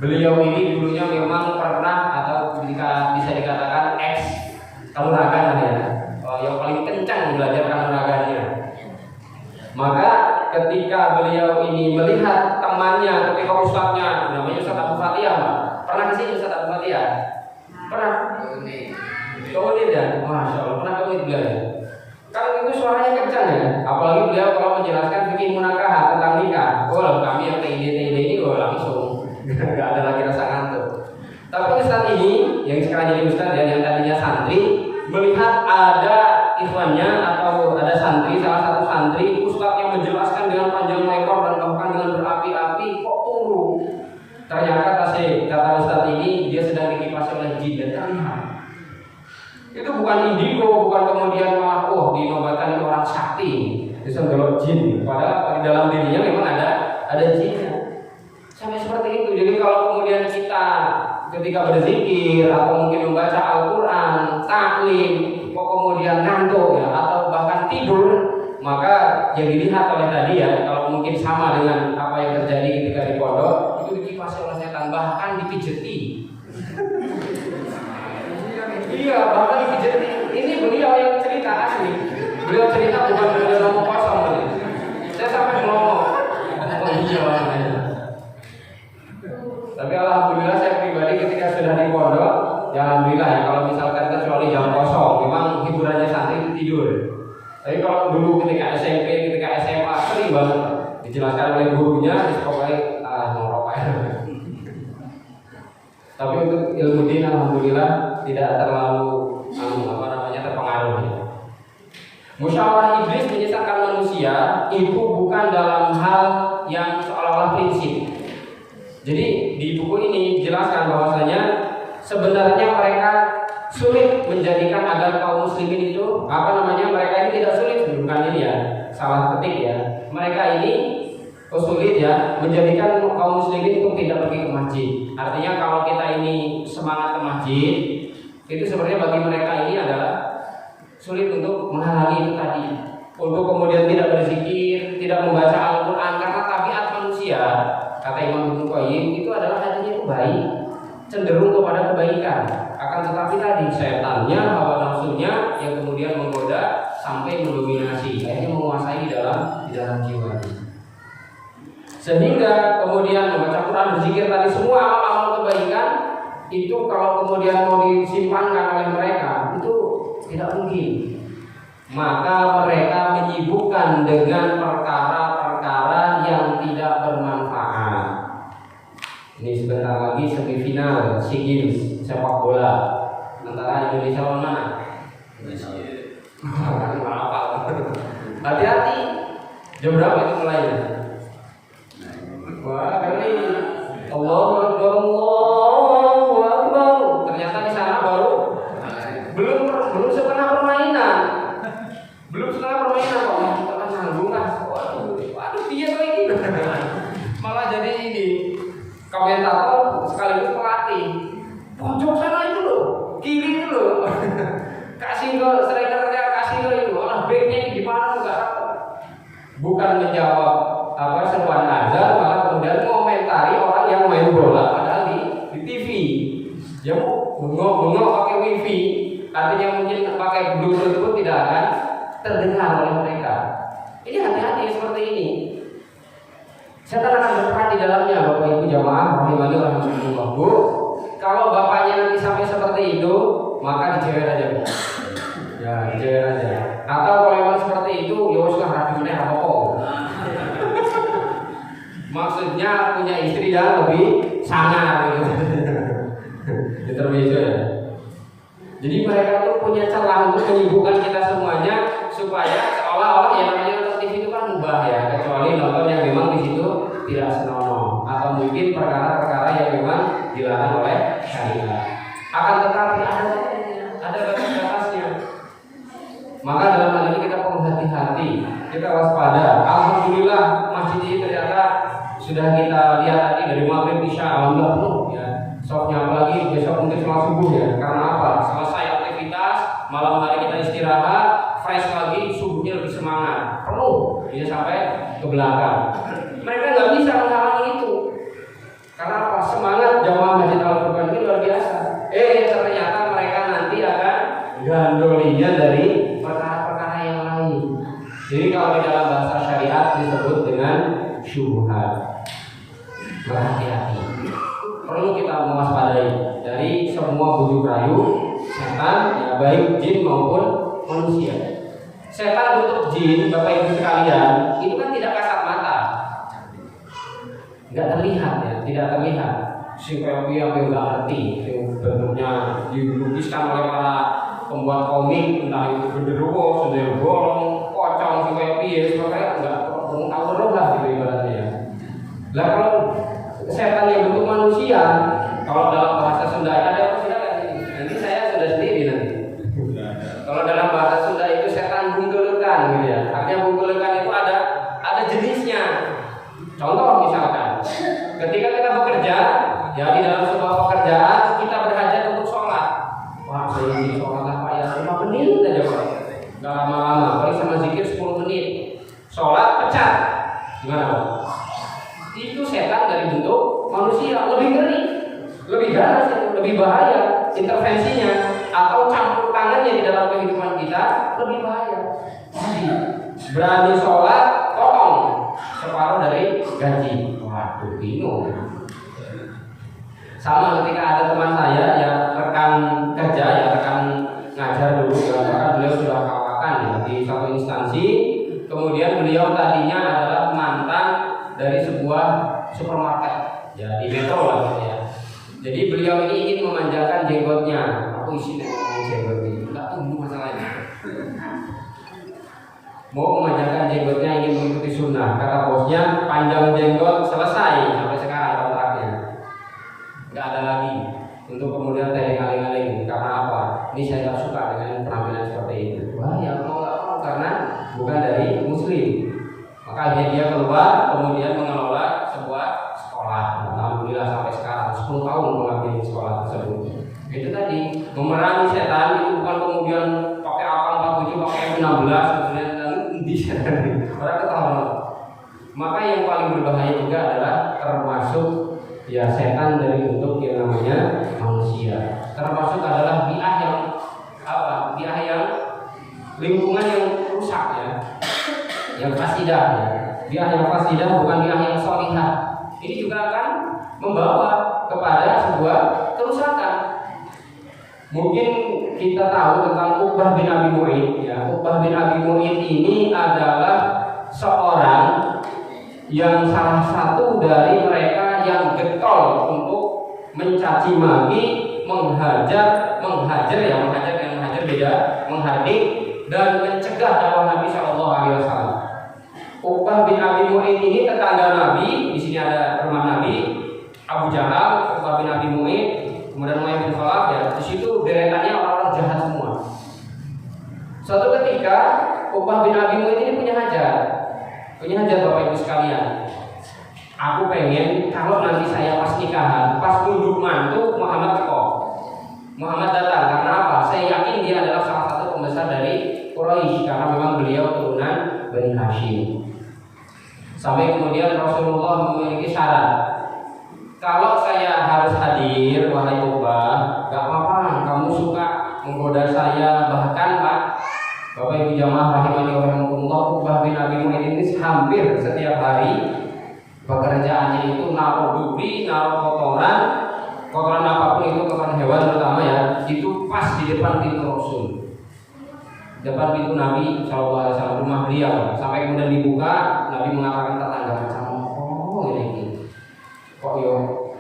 Beliau ini dulunya memang pernah atau bisa dikatakan ex kanuragan ya, yang paling kencang belajar kanuragannya. Maka ketika beliau ini melihat temannya, ketika ustadznya, namanya Ustadz Abu Fatihah, pernah kesini Ustadz Abu Fatihah? Pernah? Keunit ya? Masya Allah, pernah keunit beliau ya? Kan itu suaranya kencang ya, apalagi beliau kalau menjelaskan fikih munakaha tentang nikah. Oh, kami yang TID ini langsung nggak ada lagi rasa ngantuk. Tapi Ustadz ini yang sekarang jadi Ustadz ya, yang tadinya santri, melihat ada ikhwannya atau ada santri, salah satu santri, Ustadz yang menjelaskan dengan panjang lebar dan bahkan dengan berapi-api, kok turun. Ternyata kata Ustadz ini dia sedang dikipasi oleh jin dan terlihat. Itu bukan indigo, bukan kemudian malah dinobatkan orang sakti, bisa ngelok jin. Padahal di dalam dirinya memang ada jinnya. Sampai seperti itu. Jadi kalau kemudian kita ketika berzikir atau mungkin membaca Al-Quran, taklim, kok kemudian ngantuk ya, atau bahkan tidur, maka yang dilihat oleh tadi ya, kalau mungkin sama dengan apa yang terjadi ketika di pondok, itu dikipasi oleh setan, bahkan dipijeti. Iya, bahkan dipijeti. Ini beliau yang cerita asli. Beliau cerita bukan beliau ngomong kosong tadi. Saya sampai ngomong. Oh iya. Tapi alhamdulillah saya pribadi ketika sudah di pondok, ya alhamdulillah ya, kalau misalkan kecuali jam kosong, memang hiburannya santri itu tidur. Tapi kalau dulu ketika SMP, ketika SMA sering banget dijelaskan oleh gurunya, pokoknya ngorok aja. Tapi untuk ilmu din alhamdulillah tidak terlalu terpengaruh. Musyawarah iblis menyesatkan manusia itu bukan dalam hal yang seolah-olah prinsip. Jadi di buku ini dijelaskan bahwasanya sebenarnya mereka sulit menjadikan agar kaum muslimin itu mereka ini tidak sulit, bukan ini ya, salah ketik ya. Mereka ini sulit ya menjadikan kaum muslimin itu tidak pergi ke masjid. Artinya kalau kita ini semangat ke masjid, itu sebenarnya bagi mereka ini adalah sulit untuk menghalangi itu tadi. Untuk kemudian tidak berzikir, tidak membaca Al-Quran, karena tabiat manusia, kata Imam Ibnu Qayyim, itu adalah hatinya itu baik, cenderung kepada kebaikan. Akan tetapi tadi setannya, hawa nafsunya yang kemudian menggoda sampai mendominasi, akhirnya menguasai di dalam jiwa. Sehingga kemudian membaca Quran, berzikir tadi, semua amal-amal kebaikan itu kalau kemudian mau disimpankan oleh mereka itu tidak mungkin. Maka mereka menyibukkan dengan perkara-perkara yang tidak bermanfaat. Ini sebentar lagi semifinal SEA Games sepak bola antara Indonesia lawan mana? Hati-hati Jam berapa itu mulainya? Wah, kali Allahu Akbar, Allahu Akbar. Ternyata di sana baru belum setengah permainan. Belum setengah permainan kok. Tengah nanggung lah. Waduh, dia kayak gitu. Malah jadi ini komentator sekaligus pelatih. Pojok sana itu loh, kiri itu loh. Kasih ke strikernya, kasih ke itu. Orang backnya gimana enggak tahu. Bukan menjawab seruan azan, malah kemudian komentari orang yang main bola padahal di TV. Ya bengok-bengok pakai wifi, artinya mungkin pakai bluetooth pun tidak akan terdengar oleh mereka. Ini hati-hati seperti ini. Setan akan berperan di dalamnya, Bapak Ibu jamaah rahimani rahimakumullah. Bu, kalau bapaknya nanti sampai seperti itu, maka dijewer aja, Bu. Ya, dijewer aja. Atau kalau memang seperti itu, ya sudah rapinya apa-apa. Maksudnya punya istri yang lebih sangar gitu. Intermezzo ya. Jadi mereka tuh punya celah untuk menyibukkan kita semuanya supaya seolah-olah yang namanya nonton TV itu kan mubah ya, kecuali nonton yang memang di situ tidak senonoh atau mungkin perkara-perkara yang memang dilarang oleh syariat. Akan tetapi ada batas-batasnya. Maka dalam hal ini kita perlu hati-hati, kita waspada. Alhamdulillah masjid ini ternyata sudah kita lihat tadi dari maghrib isya alhamdulillah penuh ya. Soalnya apalagi besok mungkin setelah subuh ya. Karena apa? Selesai aktivitas, malam hari kita istirahat, fresh lagi, subuhnya lebih semangat, penuh, bisa sampai ke belakang. Mereka nggak bisa menghalangi itu. Karena apa? Semangat jamaah Masjid Al-Furqan ini luar biasa. Ternyata mereka nanti akan gandolinya dari perkara-perkara yang lain. Jadi kalau di dalam bahasa syariat disebut dengan syubhat. Berhati-hati. Perlu kita mewaspadai dari semua bujuk rayu setan, ya baik jin maupun manusia. Setan bentuk jin, Bapak Ibu sekalian, itu kan tidak kasat mata, nggak terlihat ya, tidak terlihat. Si kopi yang nggak ngerti, bentuknya dilukiskan oleh para pembuat komik, entah itu genderuwo, sendiri bolong, pocong, si kopi ya, sebagainya nggak tahu lah gitu ibaratnya ya. Lah kalau setan yang bentuk manusia, kalau dalam bahasa Sunda ada apa tidak kan? Nanti saya sudah sendiri nanti. Kalau dalam bahasa Sunda itu setan bungkelekan gitu ya. Artinya bungkelekan itu ada jenisnya. Contoh misalkan, ketika kita bekerja, ya di dalam sebuah pekerjaan kita berhajat untuk sholat. Wah, saya ingin sholat apa ya? 5 menit aja Pak. Gak lama-lama, paling sama zikir 10 menit. Sholat pecat. Gimana Pak? Itu setan dari bentuk manusia, lebih ngeri, lebih ganas, lebih bahaya intervensinya atau campur tangannya di dalam kehidupan kita lebih bahaya. Jadi berani sholat, potong separuh dari gaji. Waduh, bingung. Sama ketika ada teman saya yang rekan kerja, yang rekan ngajar dulu, bahkan beliau sudah kawakan ya, di satu instansi. Kemudian beliau tadinya adalah mantan dari sebuah supermarket ya di Metro lah gitu ya. Jadi beliau ini ingin memanjangkan jenggotnya. Aku isi jenggot ini, enggak tahu masalahnya. Mau memanjangkan jenggotnya, ingin mengikuti sunnah. Kata bosnya, panjang jenggot selesai sampai sekarang kontraknya. Enggak ada lagi untuk kemudian teling-aling-aling. Karena apa? Ini saya tidak suka dengan penampilan seperti itu. Wah, ya mau nggak mau karena bukan dari Muslim. Maka dia keluar, kemudian mengelola sebuah sekolah. Alhamdulillah sampai sekarang 10 tahun mengabdi sekolah tersebut. Itu tadi memerangi setan itu bukan kemudian pakai AK-47, pakai M16 kemudian di setan. Orang ketawa. Maka yang paling berbahaya juga adalah termasuk ya setan dari bentuk yang namanya manusia. Termasuk adalah bi'ah yang apa? Bi'ah yang lingkungan yang rusak ya. Yang fasidah ya. Bi'ah yang fasidah bukan bi'ah yang sholihah. Ini juga akan membawa kepada sebuah kerusakan. Mungkin kita tahu tentang Uqbah bin Abi Mu'ayth ya. Uqbah bin Abi Mu'ayth ini adalah seorang yang salah satu dari mereka yang getol untuk mencaci maki, menghajar beda, menghardik dan mencegah dakwah Nabi Shallallahu Alaihi Wasallam. Uqbah tetangga Nabi, di sini ada rumah Nabi, Abu Jahal, Uqbah bin Abi Mu'id, kemudian Umayyah bin Khalaf ya. Di situ deretannya orang-orang jahat semua. Suatu ketika Uqbah bin Abi Mu'id ini punya hajat Bapak Ibu sekalian. Aku pengen kalau nanti saya pas nikahan, pas duduk mantu Muhammad teko. Muhammad datang karena apa? Saya yakin dia adalah salah satu pembesar dari Quraisy karena memang beliau turunan Bani Hashim. Sampai kemudian Rasulullah memiliki syarat. Kalau saya harus hadir, wahai Uqbah, gak apa-apa. Kamu suka menggoda saya, bahkan Pak, Bapak Ibu jamaah rahimani wa rahimakumullah, Uqbah bin Abi Mu'id ini hampir setiap hari pekerjaannya itu naruh duri, naruh kotoran apapun itu, kotoran hewan terutama ya, itu pas di depan pintu Rasul, depan pintu Nabi SAW, rumah beliau. Sampai kemudian dibuka, Nabi mengatakan tetangga macam ini, kok yo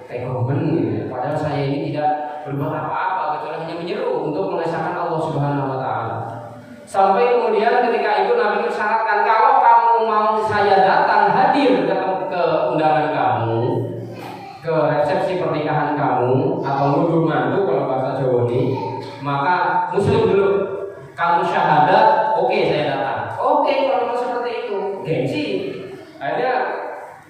tegomen gitu. Padahal saya ini tidak berbuat apa-apa kecuali hanya menyeru untuk mengesahkan Allah Subhanahu Wa Taala. Sampai kemudian ketika itu Nabi mensyaratkan kalau kamu mau saya datang hadir ke undangan kamu, ke resepsi pernikahan kamu atau ngunduh mantu kalau bahasa Jawa ini, maka muslim dulu. Kamu syahadat, oke saya datang. Oke kalau seperti itu, gengsi. Akhirnya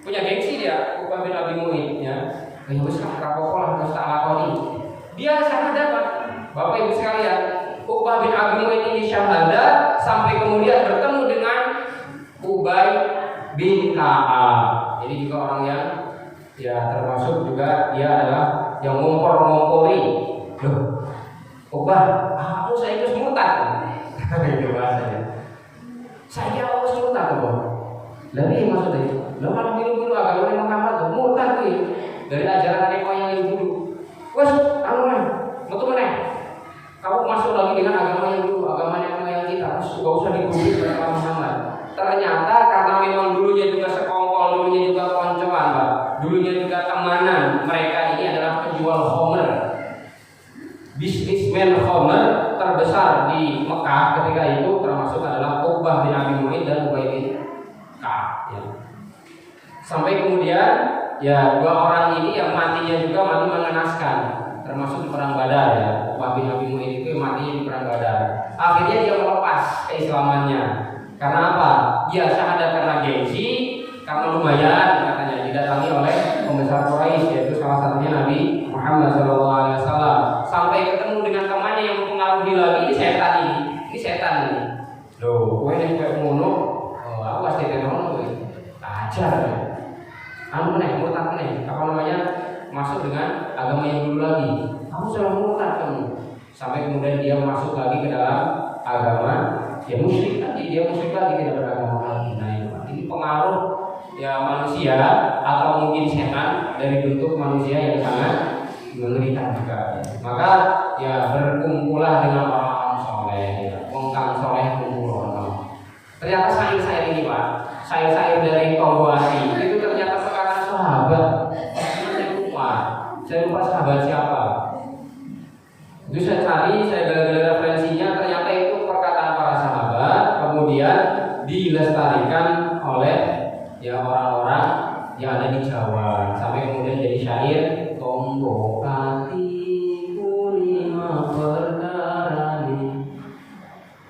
punya gengsi dia, Uqbah bin Abi Mu'id ya. Kayak wis rapopo lah terus tak lakoni. Dia syahadat, Pak. Bapak Ibu sekalian, Uqbah bin Abi Mu'id ini syahadat sampai kemudian bertemu dengan Ubay bin Ka'ab. Jadi juga orang yang ya termasuk juga dia adalah yang ngompor-ngompori. Loh, Uqbah, kamu saya itu murtad. Itu bahasanya. Saya kira kamu murtad kok. Lalu maksudnya, lo malah biru-biru agama Muhammad tuh murtad tuh dari ajaran nenek moyang yang dulu. Wes, kamu lah, betul mana? Kamu masuk lagi dengan agama yang dulu, agama nenek moyang kita. Terus gak usah digubris dengan Muhammad. Ternyata karena memang dulunya juga sekongkol, dulunya juga koncoan, Pak. Dulunya juga temanan. Mereka ini adalah penjual khamr, bisnismen khamr terbesar di Mekah ketika itu, termasuk adalah Uqbah bin Abi Mu'id dan Ubay bin Ka'ab ya. Sampai kemudian ya dua orang ini yang matinya juga mati mengenaskan, termasuk di perang Badar ya. Uqbah bin Abi Mu'id itu matinya di perang Badar. Akhirnya dia melepas keislamannya. Karena apa? Dia syahadat karena gengsi, karena lumayan katanya didatangi oleh pembesar Quraisy, yaitu salah satunya Nabi Muhammad SAW. Sampai ketemu dengan temannya yang mempengaruhi lagi, ini setan ini. Loh, gue yang kayak ngono, aku pasti ngono gue. Ajar ya. Kamu murtad apa namanya? Masuk dengan agama yang dulu lagi. Kamu sudah murtad kamu. Sampai kemudian dia masuk lagi ke dalam agama ya musyrik lagi, tidak beragama lagi. Nah ini pengaruh ya manusia atau mungkin setan dari bentuk manusia yang sangat mengerikan juga. Maka ya berkumpulah dengan orang-orang soleh, ya. Wong-kang soleh kumpul. Ternyata sair-sair ini Pak, sair-sair dari Tawasi itu ternyata sekarang sahabat. Saya lupa sahabat siapa. Itu saya cari, saya gali-gali referensinya, ternyata itu perkataan para sahabat, kemudian dilestarikan oleh ya orang-orang yang ada di Jawa, sampai kemudian jadi syair tombok hatiku lima perkarani.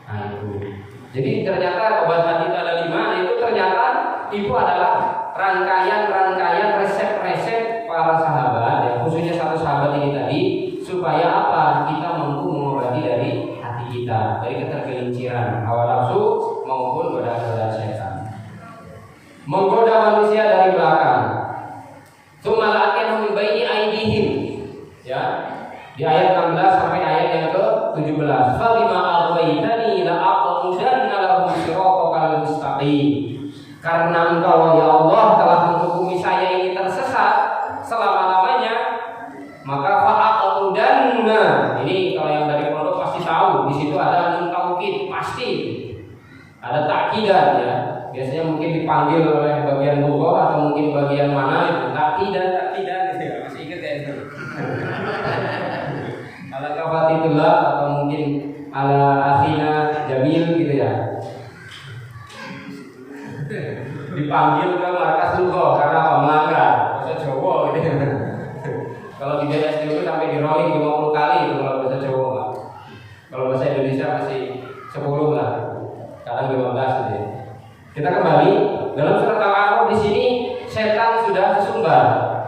Nah itu. Jadi ternyata obat hati itu ada 5, itu ternyata itu adalah rangkaian resep-resep para sahabat, ya, khususnya satu sahabat ini tadi, supaya apa? Kita mampu mengobati dari hati kita, dari ketergelinciran hawa nafsu maupun godaan-godaan setan. Menggoda manusia dari belakang. Tsummala'akan min baini aydihim. Ya. Di ayat 16 sampai ayat yang ke-17. Fa bima aghwaytani la aqudanna lahum siratal mustaqim. Karena Engkau ya Allah telah menghukumi saya ini tersesat selama-lamanya, maka fa'aqudanna. Ini kalau yang dari pondok pasti tahu, di situ ada nun taukid, pasti. Ada takidan ya. Biasanya mungkin dipanggil oleh bagian lugha atau mungkin bagian mana itu takidan gitu ya. Masih ingat ya itu. Ala kafatitullah atau mungkin ala akhina jamil gitu ya. dipanggil ke markas Lugo karena apa? Melanggar bahasa Jawa gitu. Kalau di DSD itu sampai di rolling 50 kali itu kalau bahasa Jawa Pak. Kalau bahasa Indonesia masih 10 lah, kadang 15 gitu. Kita kembali dalam surat Al-A'raf di sini setan sudah sesumbar.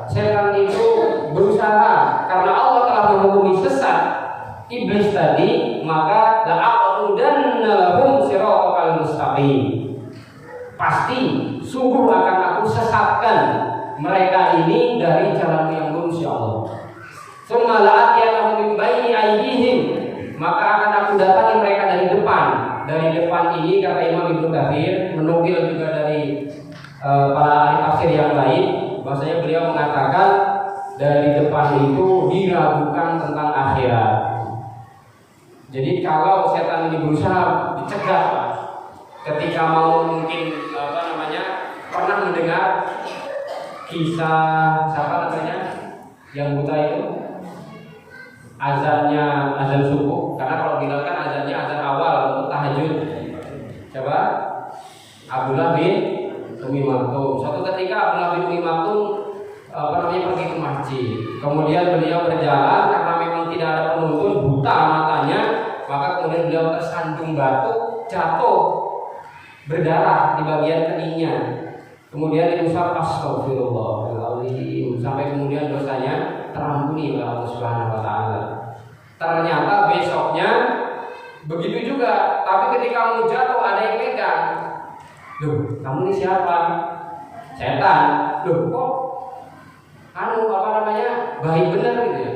Setan itu berusaha karena Allah telah menghukumi sesat iblis tadi, maka la'aqudanna lahum siratal mustaqim. Pasti sungguh akan aku sesatkan mereka ini dari jalan yang lurus ya Allah. Tsumma la'atiyannahum min baini aydihim, maka akan aku datangi mereka dari depan. Dari depan ini kata Imam Ibnu Katsir menukil juga dari para ahli tafsir yang lain, bahwasanya beliau mengatakan dari depan itu diragukan tentang akhirat. Jadi kalau setan ini berusaha dicegah, ketika mau mungkin pernah mendengar kisah siapa namanya yang buta itu azan subuh, karena kalau bilang kan azannya azan awal untuk tahajud. Coba Abdullah bin Umi Maktum. Suatu ketika Abdullah bin Umi Maktum pergi ke masjid. Kemudian beliau berjalan karena memang tidak ada penuntun, buta matanya, maka kemudian beliau tersandung batu, jatuh, berdarah di bagian keningnya. Kemudian diusap astagfirullahaladzim sampai kemudian dosanya terampuni oleh Allah Subhanahu wa taala. Ternyata besoknya begitu juga, tapi ketika mau jatuh ada yang pegang. Loh, kamu ini siapa? Setan. Loh, kok baik benar gitu ya.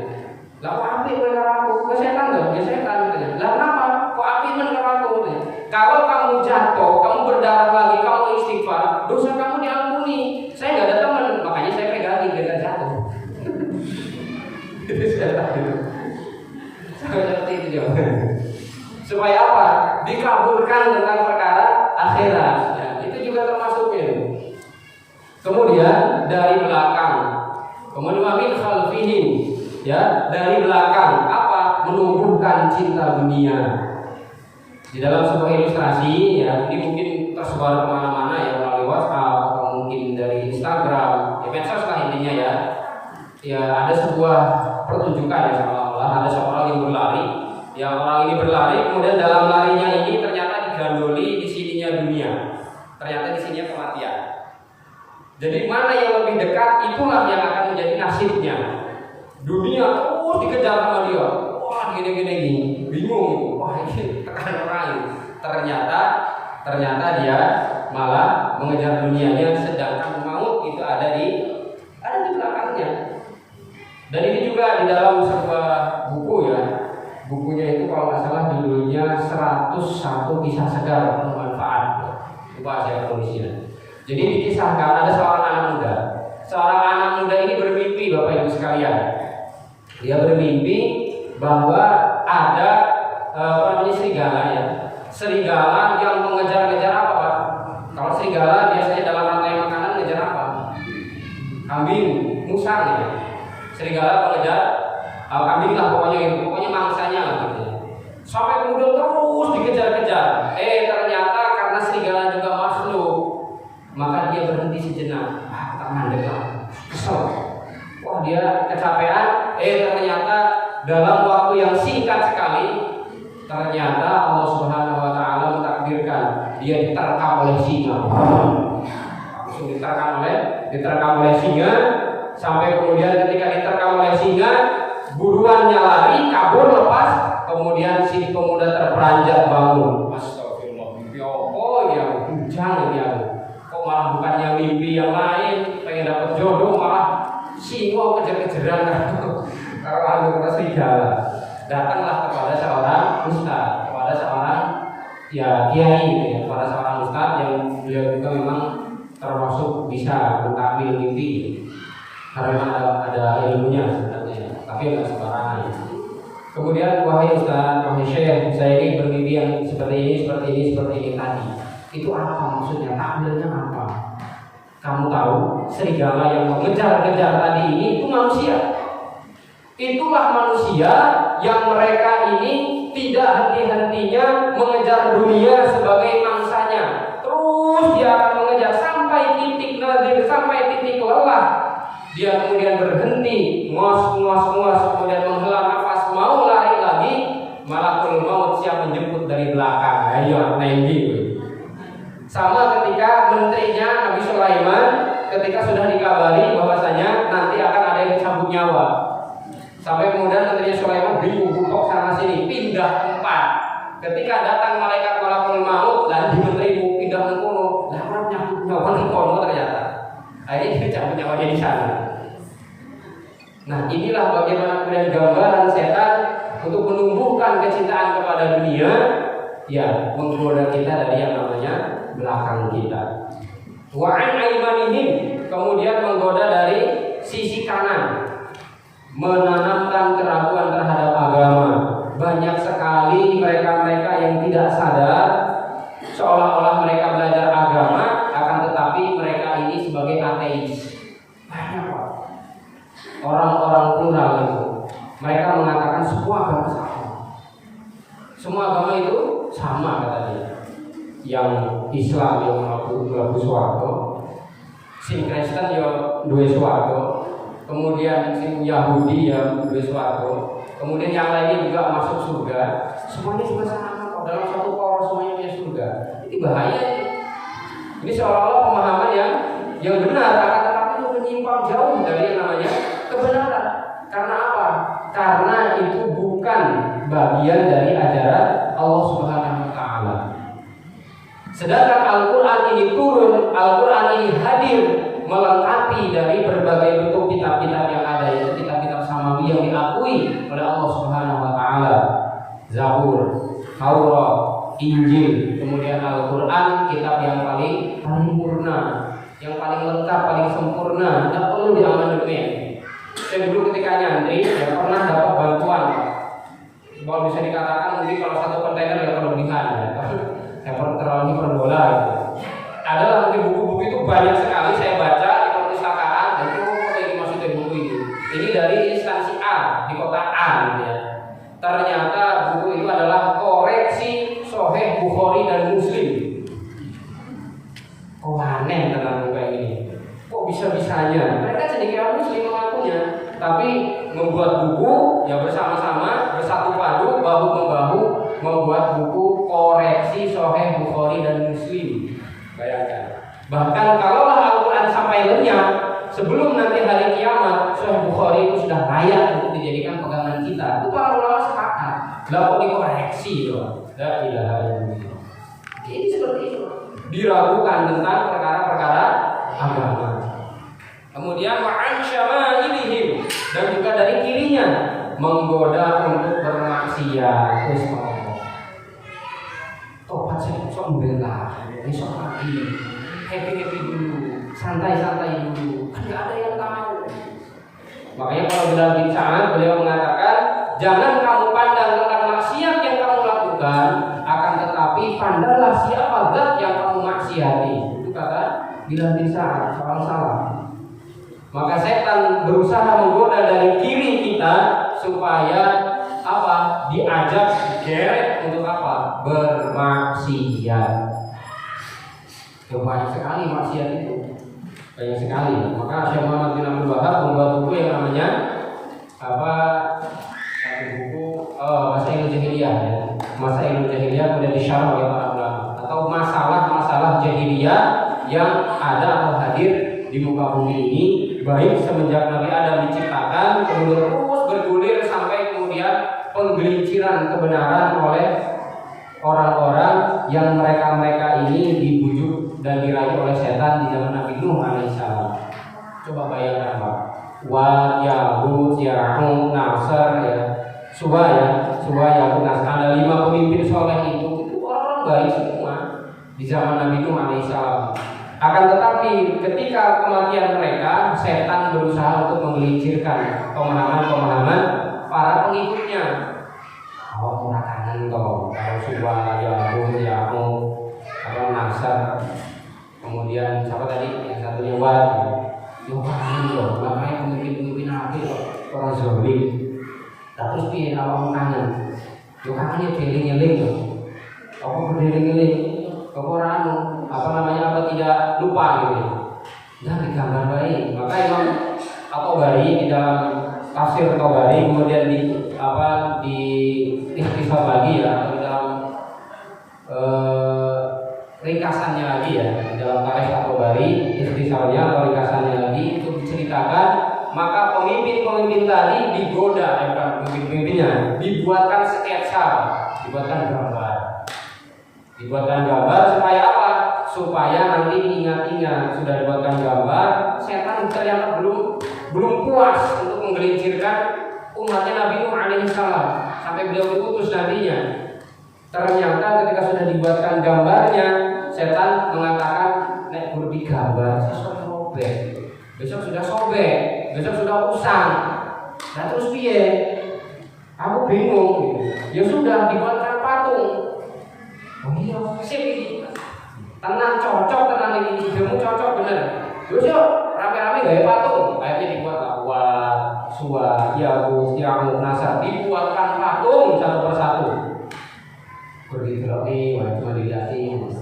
Lah kok api benar aku? Ke setan loh, ya setan gitu ya. Lah kenapa? Kok api benar aku gitu ya. Kalau kamu jatuh, kamu berdarah lagi, kamu istighfar, dosa kamu diampuni. Saya nggak ada teman, makanya saya pegangin dengan jatuh. Itu setan itu. Seperti itu jawabannya. Supaya apa? Dikabulkan tentang perkara akhirat. Ya, itu juga termasuknya. Kemudian dari belakang, kemudian min khalfihim, ya dari belakang apa? Menumbuhkan cinta dunia. Di dalam sebuah ilustrasi, ya ini mungkin tersebar kemana-mana ya melalui WhatsApp atau mungkin dari Instagram, ya medsos lah intinya ya. Ya ada sebuah pertunjukan ya seolah-olah ada seorang yang berlari. Ya orang ini berlari, kemudian dalam larinya ini ternyata digandoli di sininya dunia. Ternyata di sininya kematian. Jadi mana yang lebih dekat itulah yang akan menjadi nasibnya. Dunia terus dikejar sama dia. Wah gini, bingung. Wah ini tekan orang. Ternyata dia malah mengejar dunianya, sedangkan maut itu ada di belakangnya. Dan ini juga di dalam sebuah buku ya. Bukunya itu kalau nggak salah judulnya 101 kisah segar bermanfaat. Coba saya tulisnya. Jadi dikisahkan ada seorang anak muda. Seorang anak muda ini bermimpi, Bapak Ibu sekalian. Dia bermimpi bahwa ada serigala ya. Serigala yang mengejar-ngejar apa, Pak? Kalau serigala biasanya dalam rantai makanan ngejar apa? Kambing, musang ya. Serigala mengejar kambing lah pokoknya mangsanya lah gitu. Sampai kemudian terus dikejar-kejar. Ternyata karena serigala juga makhluk, maka dia berhenti sejenak. Tak mandek lah, kesel. Wah dia kecapean. Ternyata dalam waktu yang singkat sekali, ternyata Allah Subhanahu Wa Taala mentakdirkan dia diterkam oleh singa. Langsung diterkam oleh singa. Sampai kemudian ketika diterkam oleh singa, buruannya lari, kabur lepas, kemudian si pemuda terperanjat bangun. Astagfirullah, mimpi apa ya? Bujang ya. Kok malah bukannya mimpi yang lain, pengen dapat jodoh malah singo kejar-kejaran kalau anu serigala. Datanglah kepada seorang ustaz, kepada seorang ya kiai gitu ya, kepada seorang ustaz yang beliau juga memang termasuk bisa mentakwil mimpi. Karena ada ilmunya sebenarnya, tapi nggak sembarangan. Kemudian wahai ustaz, wahai syekh, saya ini bermimpi yang seperti ini tadi. Itu apa maksudnya? Takwilnya apa? Kamu tahu serigala yang mengejar-kejar tadi ini itu manusia. Itulah manusia yang mereka ini tidak henti-hentinya mengejar dunia sebagai mangsanya. Terus dia akan mengejar sampai sampai titik nadir, sampai titik lelah. Dia kemudian berhenti, ngos, kemudian menghela nafas, mau lari lagi, malakul maut siap menjemput dari belakang. Ayo, nenggi. Sama ketika menterinya Nabi Sulaiman, ketika sudah dikabari bahwasanya nanti akan ada yang dicabut nyawa. Sampai kemudian menterinya Sulaiman bingung, kok sana sini, pindah tempat. Ketika datang malaikat malakul maut dan di menterimu pindah mengkono, lah nyabut nyawa mengkono ternyata. Akhirnya dicabut nyawanya di sana. Nah, inilah bagaimana kemudian gambaran setan untuk menumbuhkan kecintaan kepada dunia, ya menggoda kita dari yang namanya belakang kita. Wa'an aimanihim, kemudian menggoda dari sisi kanan, menanamkan keraguan terhadap agama. Banyak sekali mereka-mereka yang tidak sadar seolah-olah mereka belajar agama, akan tetapi mereka ini sebagai ateis. Banyak Pak. Orang-orang plural itu, mereka mengatakan semua agama sama. Semua agama itu sama katanya. Yang Islam yang mlebu swarga, sing Kristen yo duwe swarga, kemudian sing Yahudi yang duwe swarga, kemudian yang lainnya juga masuk surga. Semuanya juga sama kok, dalam satu poros semuanya punya surga. Ini bahaya ini. Ini seolah-olah pemahaman yang benar, akan tetapi itu menyimpang jauh dari yang namanya kebenaran. Karena apa? Karena itu bukan bagian dari ajaran Allah Subhanahu wa taala. Sedangkan Al-Quran ini turun, Al-Quran ini hadir melengkapi dari berbagai bentuk kitab-kitab yang ada, yaitu kitab-kitab samawi yang diakui oleh Allah Subhanahu wa taala. Zabur, Taurat, Injil, kemudian Al-Quran, kitab yang paling murna, yang paling lengkap, paling sempurna, tidak perlu diamandemen. Saya dulu ketika nyantri, ya pernah dapat bantuan. Kalau bisa dikatakan mungkin kalau satu kontainer ya kelebihan, ya terlalu per dolar. Adalah mungkin buku-buku itu banyak sekali saya baca di perpustakaan. Dan itu apa yang dimaksud dari buku ini? Ini dari instansi A di kota A, ya. Ternyata buku itu adalah koreksi Sahih Bukhari dan Muslim. Oh aneh tentang buku ini. Kok bisa-bisanya? Mereka sedikit Muslim mengakunya, tapi membuat buku ya bersama-sama, bersatu padu, bahu-membahu membuat buku koreksi Sahih Bukhari dan Muslim. Bayangkan. Bahkan kalaulah Al-Quran sampai lenyap, sebelum nanti hari kiamat, Sahih Bukhari itu sudah layak untuk dijadikan pegangan kita. Itu para ulama sepakat. Lalu dikoreksi loh. La ilaha illallah. Ini seperti itu. Diragukan tentang perkara-perkara agama. Kemudian wa'an syama'ilihim, dan juga dari kirinya menggoda untuk bermaksiat. Tobat saya sok membela, besok lagi, happy dulu, santai dulu, kan nggak ada yang tahu. Makanya kalau dalam bin Sa'ad beliau mengatakan, jangan kamu pandang tentang maksiat yang kamu lakukan, akan tetapi pandanglah siapa zat yang kamu maksiati. Itu kata Bilal bin Sa'ad, seorang salaf. Maka setan berusaha menggoda dari kiri kita supaya apa? Diajak geret untuk apa? Bermaksiat. Banyak sekali maksiat itu, banyak sekali. Maka Syekh Muhammad bin Abdul Wahab membuat buku yang namanya apa? Satu buku Masailul Jahiliyah, ya. Masailul Jahiliyah kemudian disyarah oleh para ulama, atau masalah-masalah jahiliyah yang ada atau hadir di muka bumi ini, baik semenjak Nabi Adam diciptakan, kemudian terus bergulir sampai kemudian penggelinciran kebenaran oleh orang-orang yang mereka ini dibujuk dan dirayu oleh setan di zaman Nabi Nuh alaihissalam. Coba bayangkan Pak, Wad, Yahud, Ya'ud, Nasr, ya, Suwa, Yahud, Nasr. Ada 5 pemimpin soleh itu orang-orang baik semua di zaman Nabi Nuh alaihissalam. Akan tetapi ketika kematian mereka, setan berusaha untuk menggelincirkan pemahaman-pemahaman para pengikutnya. Oh, murakanan toh, kalau Suwa, Yahud, apa Nasr, kemudian siapa tadi yang satunya Wad, murakanan loh, makanya pemimpin-pemimpin Nabi orang zalim. Terus piye awak murakanan? Murakanan ya eling-eling loh. Apa bereling-eling? apa tidak lupa gitu. Dan digambar baik. Maka Imam At-Tabari di dalam tafsir At-Tabari kemudian di ikhtisar lagi ya, atau di dalam ringkasannya lagi ya, di dalam tarikh At-Tabari ikhtisarnya atau ringkasannya lagi itu diceritakan, maka pemimpin tadi digoda, bukan pemimpinnya, dibuatkan sketsa, dibuatkan gambar supaya apa? Supaya nanti diingat-ingat, sudah dibuatkan gambar, setan ternyata belum puas untuk menggelincirkan umatnya Nabi Nuh alaihi salam sampai beliau diutus nantinya. Ternyata ketika sudah dibuatkan gambarnya, setan mengatakan nek kurdi gambar sesuk robek. Besok sudah sobek, besok sudah usang. Nah terus piye? Aku bingung. Ya sudah dibuatkan patung. Oh iya, sip ini. Tenang cocok, tenang ini idemu cocok bener. Yuk rame-rame gaya patung. Akhirnya dibuat Awad, Suwa, Ya'ud, Ya'ud, Nasar, dibuatkan patung satu persatu. Begitu loh nih, cuma dilihatin.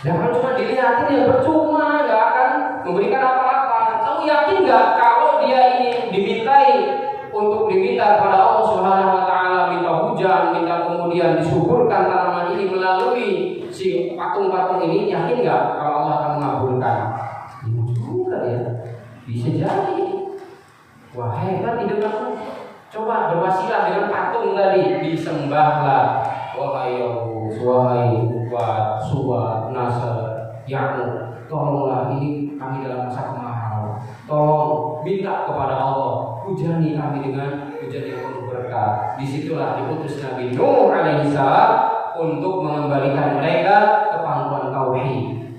Dan kalau cuma dilihatin ya percuma, nggak akan memberikan apa-apa. Kamu yakin nggak kalau dia ini diminta kepada Allah Subhanahu Wa Taala, minta hujan, minta kemudian disuburkan tanaman ini melalui si patung-patung ini, yakin nggak kalau Allah akan mengabulkan? Ya juga ya, bisa jadi. Wah hebat ide kamu. Coba berwasilah dengan patung tadi, disembahlah. Wahai Ya'ud, wahai Uwad, Suwa, Nasr, Ya'ud, tolonglah ini kami dalam masa kemarau. Tolong minta kepada Allah, hujani kami dengan hujan yang penuh berkah. Disitulah diutus Nabi Nuh alaihi salam untuk mengembalikan mereka ke pangkuan tauhid.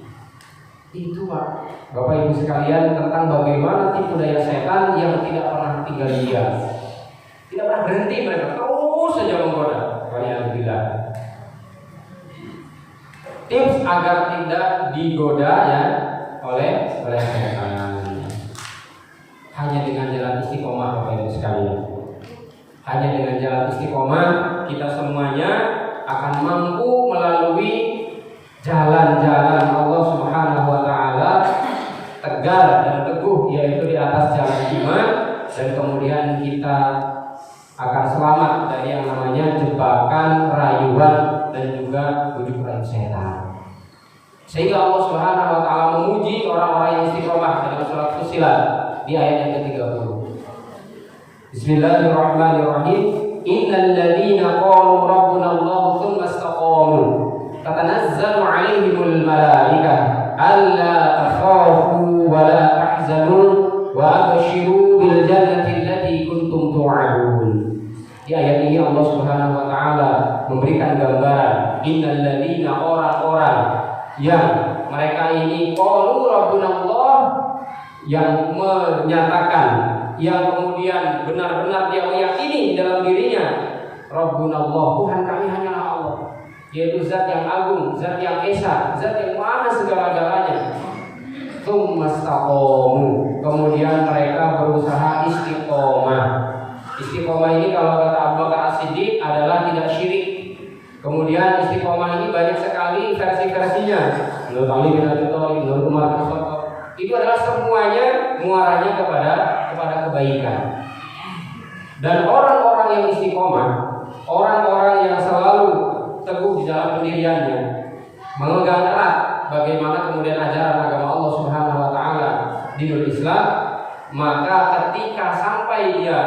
Itu Pak, Bapak Ibu sekalian, tentang bagaimana tipu daya setan yang tidak pernah tinggal diam, tidak pernah berhenti, mereka terus saja menggoda. Waliyahillah. Tips agar tidak digoda ya oleh setan. Hanya dengan jalan istiqomah Bapak Ibu sekalian. Hanya dengan jalan istiqomah kita semuanya akan mampu melalui jalan-jalan Allah Subhanahu Wa Taala tegar dan teguh, yaitu di atas jalan iman, dan kemudian kita akan selamat dari yang namanya jebakan, rayuan, dan juga bujuk rayu setan. Sehingga Allah Subhanahu Wa Taala memuji orang-orang yang istiqomah dalam surat Fussilat di ayat yang ke-30. Bismillahirrahmanirrahim. Innal ladzina qalu rabbuna Allah tsumma istaqamu tatanazzalu 'alaihimul malaikah alla takhafu wa la tahzanu wa abshiru bil jannati allati kuntum tu'adun. Di ayat ini Allah Subhanahu Wa Taala memberikan gambaran innal ladzina, orang-orang yang mereka ini qalu rabbuna Allah, yang menyatakan, yang kemudian benar-benar dia meyakini dalam dirinya Rabbuna Allah, Tuhan kami hanyalah Allah, yaitu zat yang agung, zat yang esa, zat yang maha segala-galanya. Tsumastaqamu, kemudian mereka berusaha istiqomah. Istiqomah ini kalau kata Abu Bakar As-Siddiq adalah tidak syirik. Kemudian istiqomah ini banyak sekali versi-versinya. Menurut Ali bin Abi Thalib, menurut Umar bin Khattab, itu adalah semuanya muaranya kepada kebaikan. Dan orang-orang yang istiqomah, orang-orang yang selalu teguh di dalam pendiriannya, memegang erat bagaimana kemudian ajaran agama Allah Subhanahu Wa Taala, dinul Islam, maka ketika sampai dia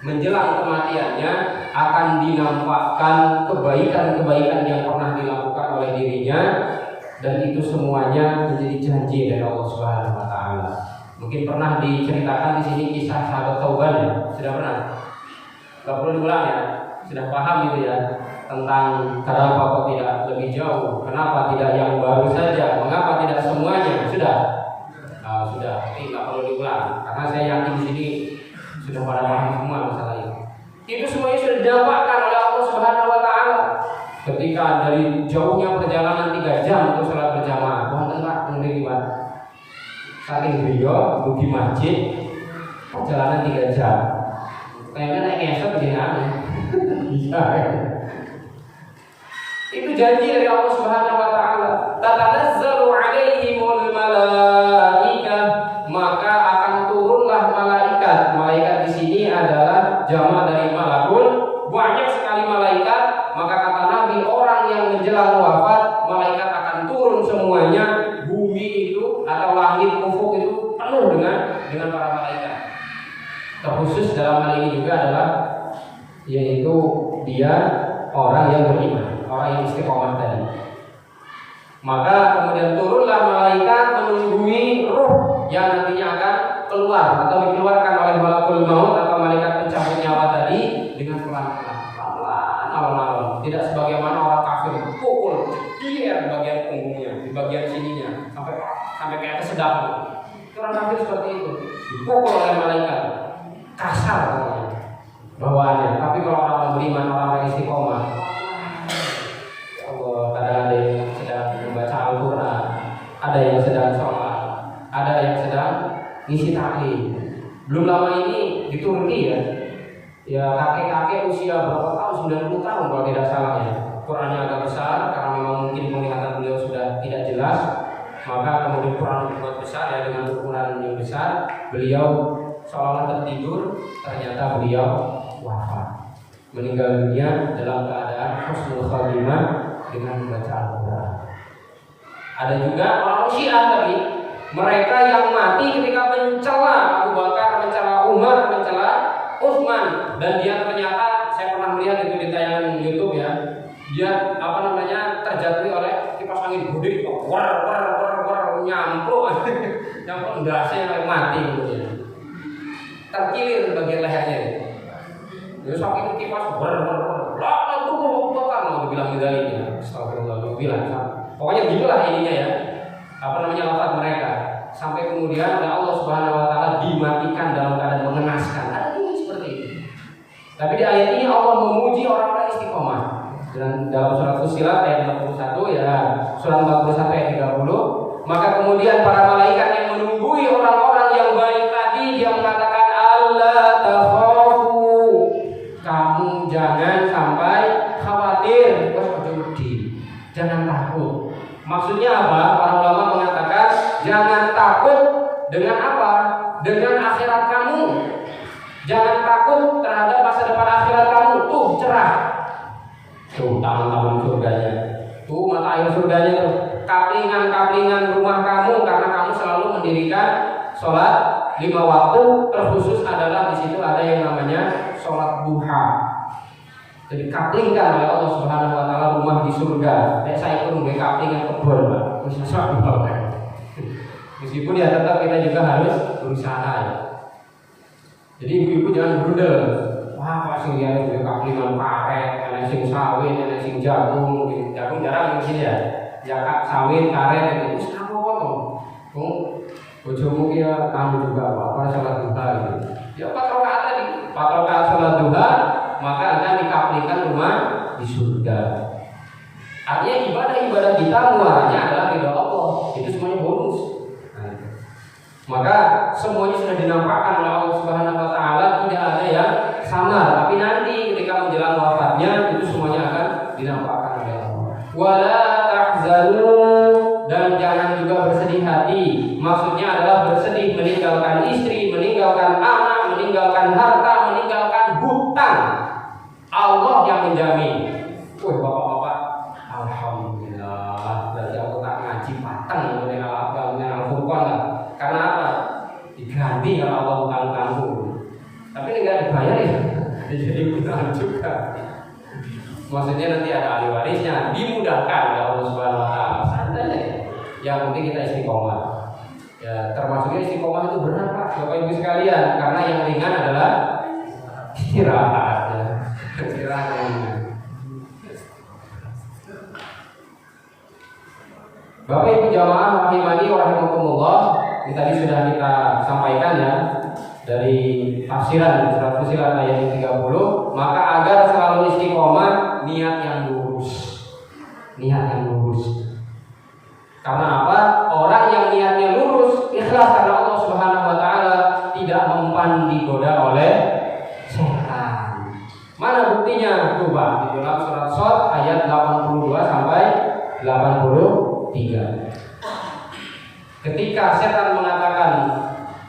menjelang kematiannya akan dinampakkan kebaikan-kebaikan yang pernah dilakukan oleh dirinya, dan itu semuanya menjadi janji dari Allah Subhanahu Wa Taala. Mungkin pernah diceritakan di sini kisah sahabat Tauban ya, sudah pernah? Gak perlu diulang ya, sudah paham gitu ya tentang kenapa kok tidak lebih jauh, kenapa tidak yang baru saja, mengapa tidak semuanya, sudah, sudah, ini nggak perlu diulang karena saya yakin di sini sudah pada paham semua masalah ini. Itu semuanya sudah didampakkan oleh Allah Subhanahu Wa Taala. Ketika dari jauhnya perjalanan 3 jam untuk sholat berjamaah, Tuhan enggak kemudian gimana? Saking beliau di masjid perjalanan 3 jam, kayaknya naik ngesot begini aneh. Iya. Itu janji dari Allah Subhanahu wa taala. Tatanazzalu 'alaihimul malaikah, maka akan turunlah malaikat. Malaikat di sini adalah jamak dari malakun, banyak sekali malaikat. Maka kata Nabi, orang yang menjelang wafat, malaikat akan turun semuanya. Bumi itu atau langit ufuk itu penuh dengan para malaikat. Terkhusus dalam hal ini juga adalah yaitu dia orang yang beriman, orang yang istiqomah tadi. Maka kemudian turunlah malaikat menunggui ruh yang nantinya akan keluar atau dikeluarkan oleh malakul maut atau malaikat pencabut nyawa tadi dengan pelan-pelan, awal-awal. Tidak sebagaimana orang kafir pukul dia di bagian punggungnya, di bagian sininya sampai kayak kesedap. Orang kafir seperti itu dipukul oleh malaikat, kasar pokoknya bawaannya. Tapi kalau orang beriman, orang istiqomah, ya Allah, kadang ada yang sedang membaca Al-Quran, ada yang sedang sholat, ada yang sedang ngisi taklim. Belum lama ini di Turki ya kakek-kakek usia berapa tahun, 90 tahun kalau tidak salah ya. Qurannya agak besar karena memang mungkin penglihatan beliau sudah tidak jelas, maka kemudian Quran dibuat besar ya dengan ukuran yang besar. Beliau seolah tertidur, ternyata beliau wafat, meninggal dunia dalam keadaan husnul khatimah dengan membaca Al-Quran. Ada juga orang Syiah tadi, mereka yang mati ketika mencela Abu Bakar, mencela Umar, mencela Utsman, dan dia ternyata, saya pernah melihat itu di tayangan YouTube ya, dia terjatuh oleh kipas angin gede, nyampluk ndasnya mati kemudian. Terkilir bagian lehernya. Ya saking kipas lah tuh Abu Bakar mau dibilang medalinya. Astagfirullah, bilang. Pokoknya gitulah ininya ya. Lafaz mereka. Sampai kemudian Allah Subhanahu wa taala dimatikan dalam keadaan mengenaskan. Ada juga seperti itu. Tapi di ayat ini Allah memuji orang-orang istiqomah. Dan dalam surat Fussilat ayat 41 ya, surat 41 ayat 30, maka kemudian para malaikat yang menunggui orang-orang yang baik tadi, dia mengatakan Allah takhafu, kamu jangan sampai khawatir, jangan takut. Maksudnya apa? Para ulama mengatakan jangan takut dengan apa? Dengan akhirat kamu. Jangan takut terhadap masa depan akhirat kamu. Tuh cerah. Tuh taman-taman surganya. Tuh mata air surganya tuh. Kaplingan-kaplingan rumah kamu karena kamu selalu mendirikan sholat 5 waktu. Terkhusus adalah di situ ada yang namanya sholat duha. Jadi kaplingkan oleh Allah Subhanahu wa taala rumah di surga. Nek saya pun nggih kaplingan kebon, Pak. Meskipun ya tetap kita juga harus berusaha ya. Jadi ibu-ibu jangan berundel. Wah, pas lihat itu kaplingan karet, ana sing sawit, ana sing jagung, mungkin jagung jarang mungkin ya. Ya kak sawit, karet itu wis apa to? Bojomu ki kamu juga apa salat duha gitu. Ya 4 rakaat tadi. 4 rakaat salat duha maka akan dikaplingkan rumah di surga. Artinya ibadah-ibadah kita muaranya adalah ridha Allah. Itu semuanya bonus. Maka semuanya sudah dinampakkan oleh Allah Subhanahu wa taala, tidak ada yang samar. Tapi nanti ketika menjelang wafatnya itu semuanya akan dinampakkan oleh Allah. Wala tahzanu, dan jangan juga bersedih hati. Maksudnya adalah bersedih meninggalkan istri, meninggalkan anak, meninggalkan harta, meninggalkan hutang. Allah yang menjamin. Bapak-bapak, alhamdulillah, berarti aku tak ngaji pateng dengan Al-Furqan lah. Karena apa? Diganti kalau Allah utang-utangku. Tapi enggak dibayar ya. Jadi utang juga. Maksudnya nanti ada ahli warisnya, dimudahkan oleh Allah Subhanahu wa taala. Santai. Yang penting kita istiqomah. Ya, termasuknya istiqomah itu berat Pak, Bapak Ibu sekalian, karena yang ringan adalah istirahat. Bapak Ibu jamaah rahimani wa rahimakumullah, ini tadi sudah kita sampaikan ya dari tafsiran surat Fussilat ayat 30. Maka agar selalu istiqomah, niat yang lurus. Niat yang lurus. Karena apa? Orang yang niatnya lurus, ikhlas karena Allah Subhanahu wa taala, tidak mempan digoda oleh setan. Mana buktinya? Tuh Pak, di dalam surat Shad ayat 82 83. Ketika setan mengatakan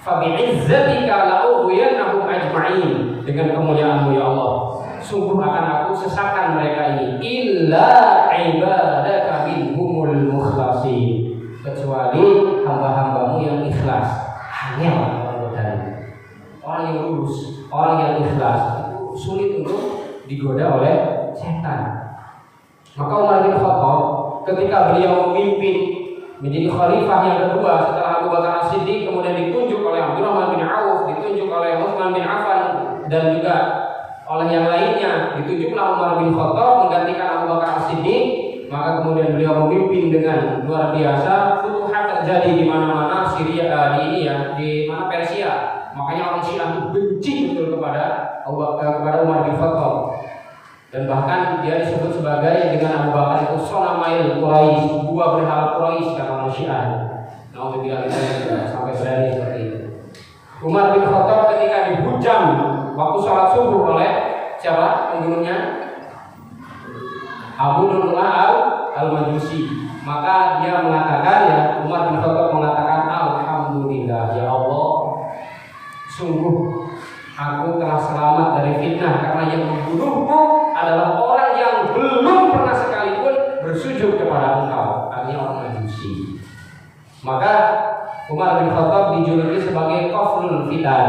fabi'izzatika la'ughwiyannahum ajma'in, dengan kemuliaan-Mu ya Allah, sungguh akan aku sesatkan mereka ini, illa ibadaka minhumul mukhlasin, kecuali hamba-hambamu yang ikhlas. Hanya orang yang lurus, orang yang ikhlas itu sulit untuk digoda oleh setan. Maka Umar bin Khattab ketika beliau memimpin menjadi khalifah yang kedua setelah Abu Bakar As-Siddiq, kemudian ditunjuk oleh Abdurrahman bin Auf, ditunjuk oleh Utsman bin Affan, dan juga oleh yang lainnya, ditunjuklah Umar bin Khattab menggantikan Abu Bakar As-Siddiq. Maka kemudian beliau memimpin dengan luar biasa, futuhat terjadi di mana-mana, Syria di mana Persia. Makanya orang Syiah itu benci betul kepada Umar bin Khattab. Dan bahkan dia disebut sebagai dengan Abu Bakar itu Sonamail Quraisy, dua berhala Quraisy kata orang Syiah. Nauzubillah sampai berani seperti itu. Umar bin Khattab ketika dihujam waktu sholat subuh oleh siapa pembunuhnya? Abu Lu'lu'ah al-Majusi. Maka dia mengatakan, ya, Umar bin Khattab mengatakan, alhamdulillah ya Allah, sungguh aku telah selamat dari fitnah, karena yang membunuhmu adalah orang yang belum pernah sekalipun bersujud kepada Engkau, artinya orang Majusi. Maka Umar bin Khattab dijuluki sebagai Qaflul Fitan,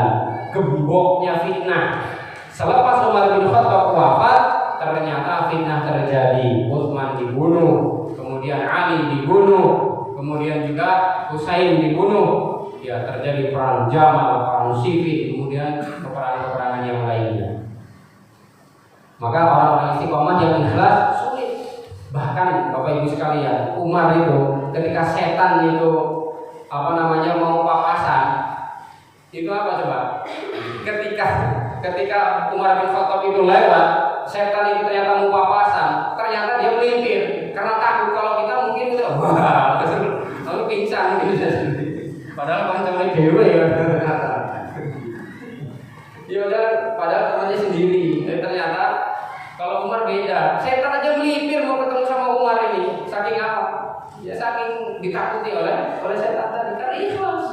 gemboknya fitnah. Selepas Umar bin Khattab wafat, ternyata fitnah terjadi. Utsman dibunuh, kemudian Ali dibunuh, kemudian juga Husain dibunuh. Ya, terjadi perang Jamal, perang Siffin, kemudian peperangan-peperangan yang lainnya. Maka orang-orang istiqomah yang ikhlas sulit. Bahkan Bapak Ibu sekalian, Umar itu ketika setan itu mau papasan, itu apa coba? Ketika Umar bin Khattab itu lewat, setan itu ternyata mau papasan, ternyata dia melintir karena takut kalau kita mungkin lalu pingsan gitu. Padahal pancamnya dewe ya. Ya udah, padahal temannya sendiri. Dan ternyata kalau Umar beda, setan aja melipir mau ketemu sama Umar ini. Saking apa? Ya saking ditakuti oleh setan tadi, karena ikhlas.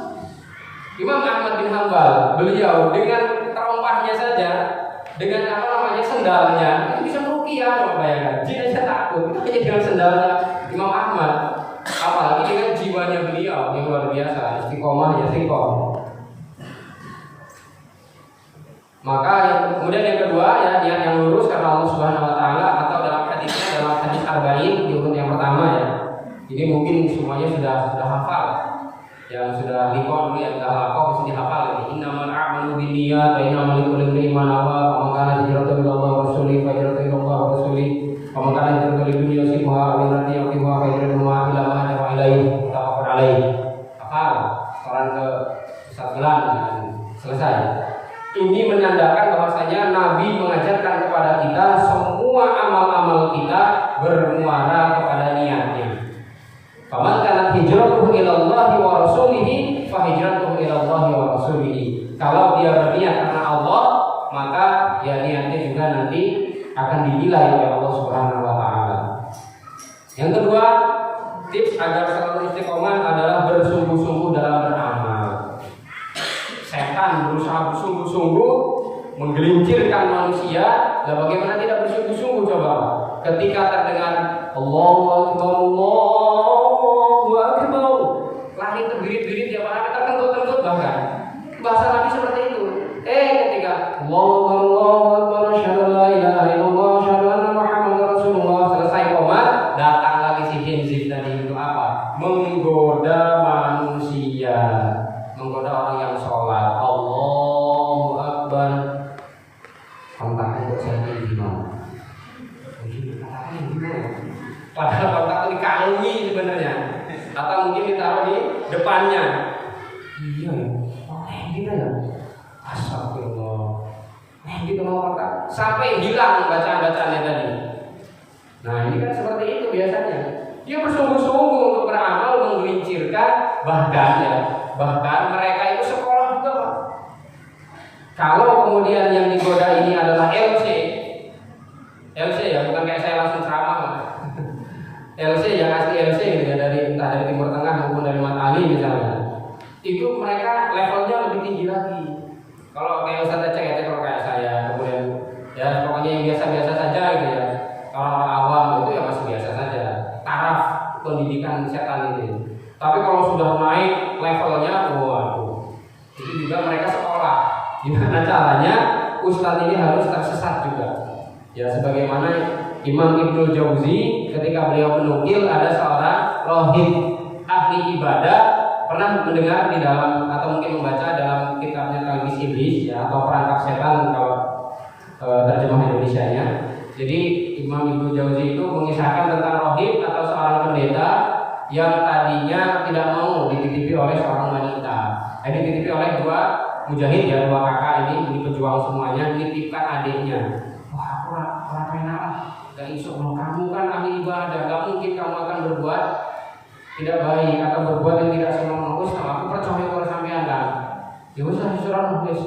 Imam Ahmad bin Hanbal, beliau dengan terompahnya saja, dengan sendalnya, itu bisa meruqyah, coba bayangkan. Jin aja takut, itu hanya dengan sendalnya Imam Ahmad. Apalagi dengan jiwanya beliau yang luar biasa, istiqomah ya istiqomah. Maka kemudian yang kedua ya, niat yang lurus karena Allah Subhanahu Wa Taala, atau dalam hadisnya, dalam hadis arba'in di urut yang pertama ya. Ini mungkin semuanya sudah hafal. Yang sudah liqo dulu, yang sudah hafal mesti dihafal ini. Innamal a'malu binniyat wa innamal likulli imrin ma nawa. Wa man kana hijratuhu ila Allah wa rasulihi fa hijratuhu ila Allah wa rasulihi. Wa man kana hijratuhu lid dunya yusibuha aw imratin yuqimuha fa hijratuhu ila ma hajara ilaihi. Tafaqur alaihi. Hafal. Quran ke 11 selesai. Ini menandakan bahwasanya Nabi mengajarkan kepada kita semua amal-amal kita bermuara kepada niatnya. Faman kanat hijratuhu ila Allah wa rasulihi fa hijratuhu ila Allah wa rasulihi. Kalau dia berniat karena Allah, maka ya niatnya juga nanti akan dinilai oleh Allah Subhanahu wa taala. Yang kedua, tips agar selalu istiqomah adalah bersungguh-sungguh dalam beramal. Setan berusaha bersungguh-sungguh menggelincirkan manusia, dan bagaimana tidak bersungguh-sungguh coba? Ketika terdengar Allahu Akbar, Allahu Akbar, lari terbirit-birit dia, mana kita kentut-kentut bahkan. Bahasa Nabi seperti itu. Ketika Allahu Akbar, asyhadu an la ilaha illallah, asyhadu anna Muhammadar Rasulullah, selesai qomat, datang lagi si Hinzib tadi. Itu apa? Menggoda manusia, menggoda orang yang sholat. Allahu Akbar. Kontaknya kok saya gimana? Padahal kontak itu dikalungi sebenarnya, atau mungkin ditaruh di depannya. Iya ya, gitu ya. Astagfirullah. Gitu mau kontak sampai hilang bacaan-bacaannya tadi. Nah ini kan seperti itu biasanya. Dia bersungguh-sungguh untuk beramal, menggelincirkan, bahkan mereka itu sekolah juga Pak. Kalau kemudian yang digoda ini adalah LC ya, bukan kayak saya langsung ceramah. LC yang asli LC gitu ya, dari entah dari Timur Tengah maupun dari Mat Ali misalnya, itu mereka levelnya lebih tinggi lagi. Kalau kayak Ustaz Aceh ya, kalau kayak saya, kemudian ya pokoknya yang biasa-biasa saja gitu ya, orang-orang awam itu ya masih biasa saja, taraf pendidikan setan itu. Tapi kalau sudah naik levelnya, waduh, itu juga mereka sekolah. Gimana caranya Ustadz ini harus tersesat juga. Ya sebagaimana Imam Ibnul Jauzi ketika beliau menukil ada seorang rohib ahli ibadah pernah mendengar di dalam atau mungkin membaca dalam kitabnya Talbis Iblis ya, atau perangkap setan kalau terjemah Indonesianya. Jadi Imam Ibnul Jauzi itu mengisahkan tentang rohib atau seorang pendeta yang tadinya tidak mau dititipi oleh seorang wanita. Dititipi oleh dua mujahid ya, dua kakak ini pejuang semuanya, dititipkan adiknya. Wah, aku orang penak lah, gak iso, kamu kan ahli ibadah, gak mungkin kamu akan berbuat tidak baik atau berbuat yang tidak senonoh. Aku percaya kalau sampean kan. Ya wis disuruh wis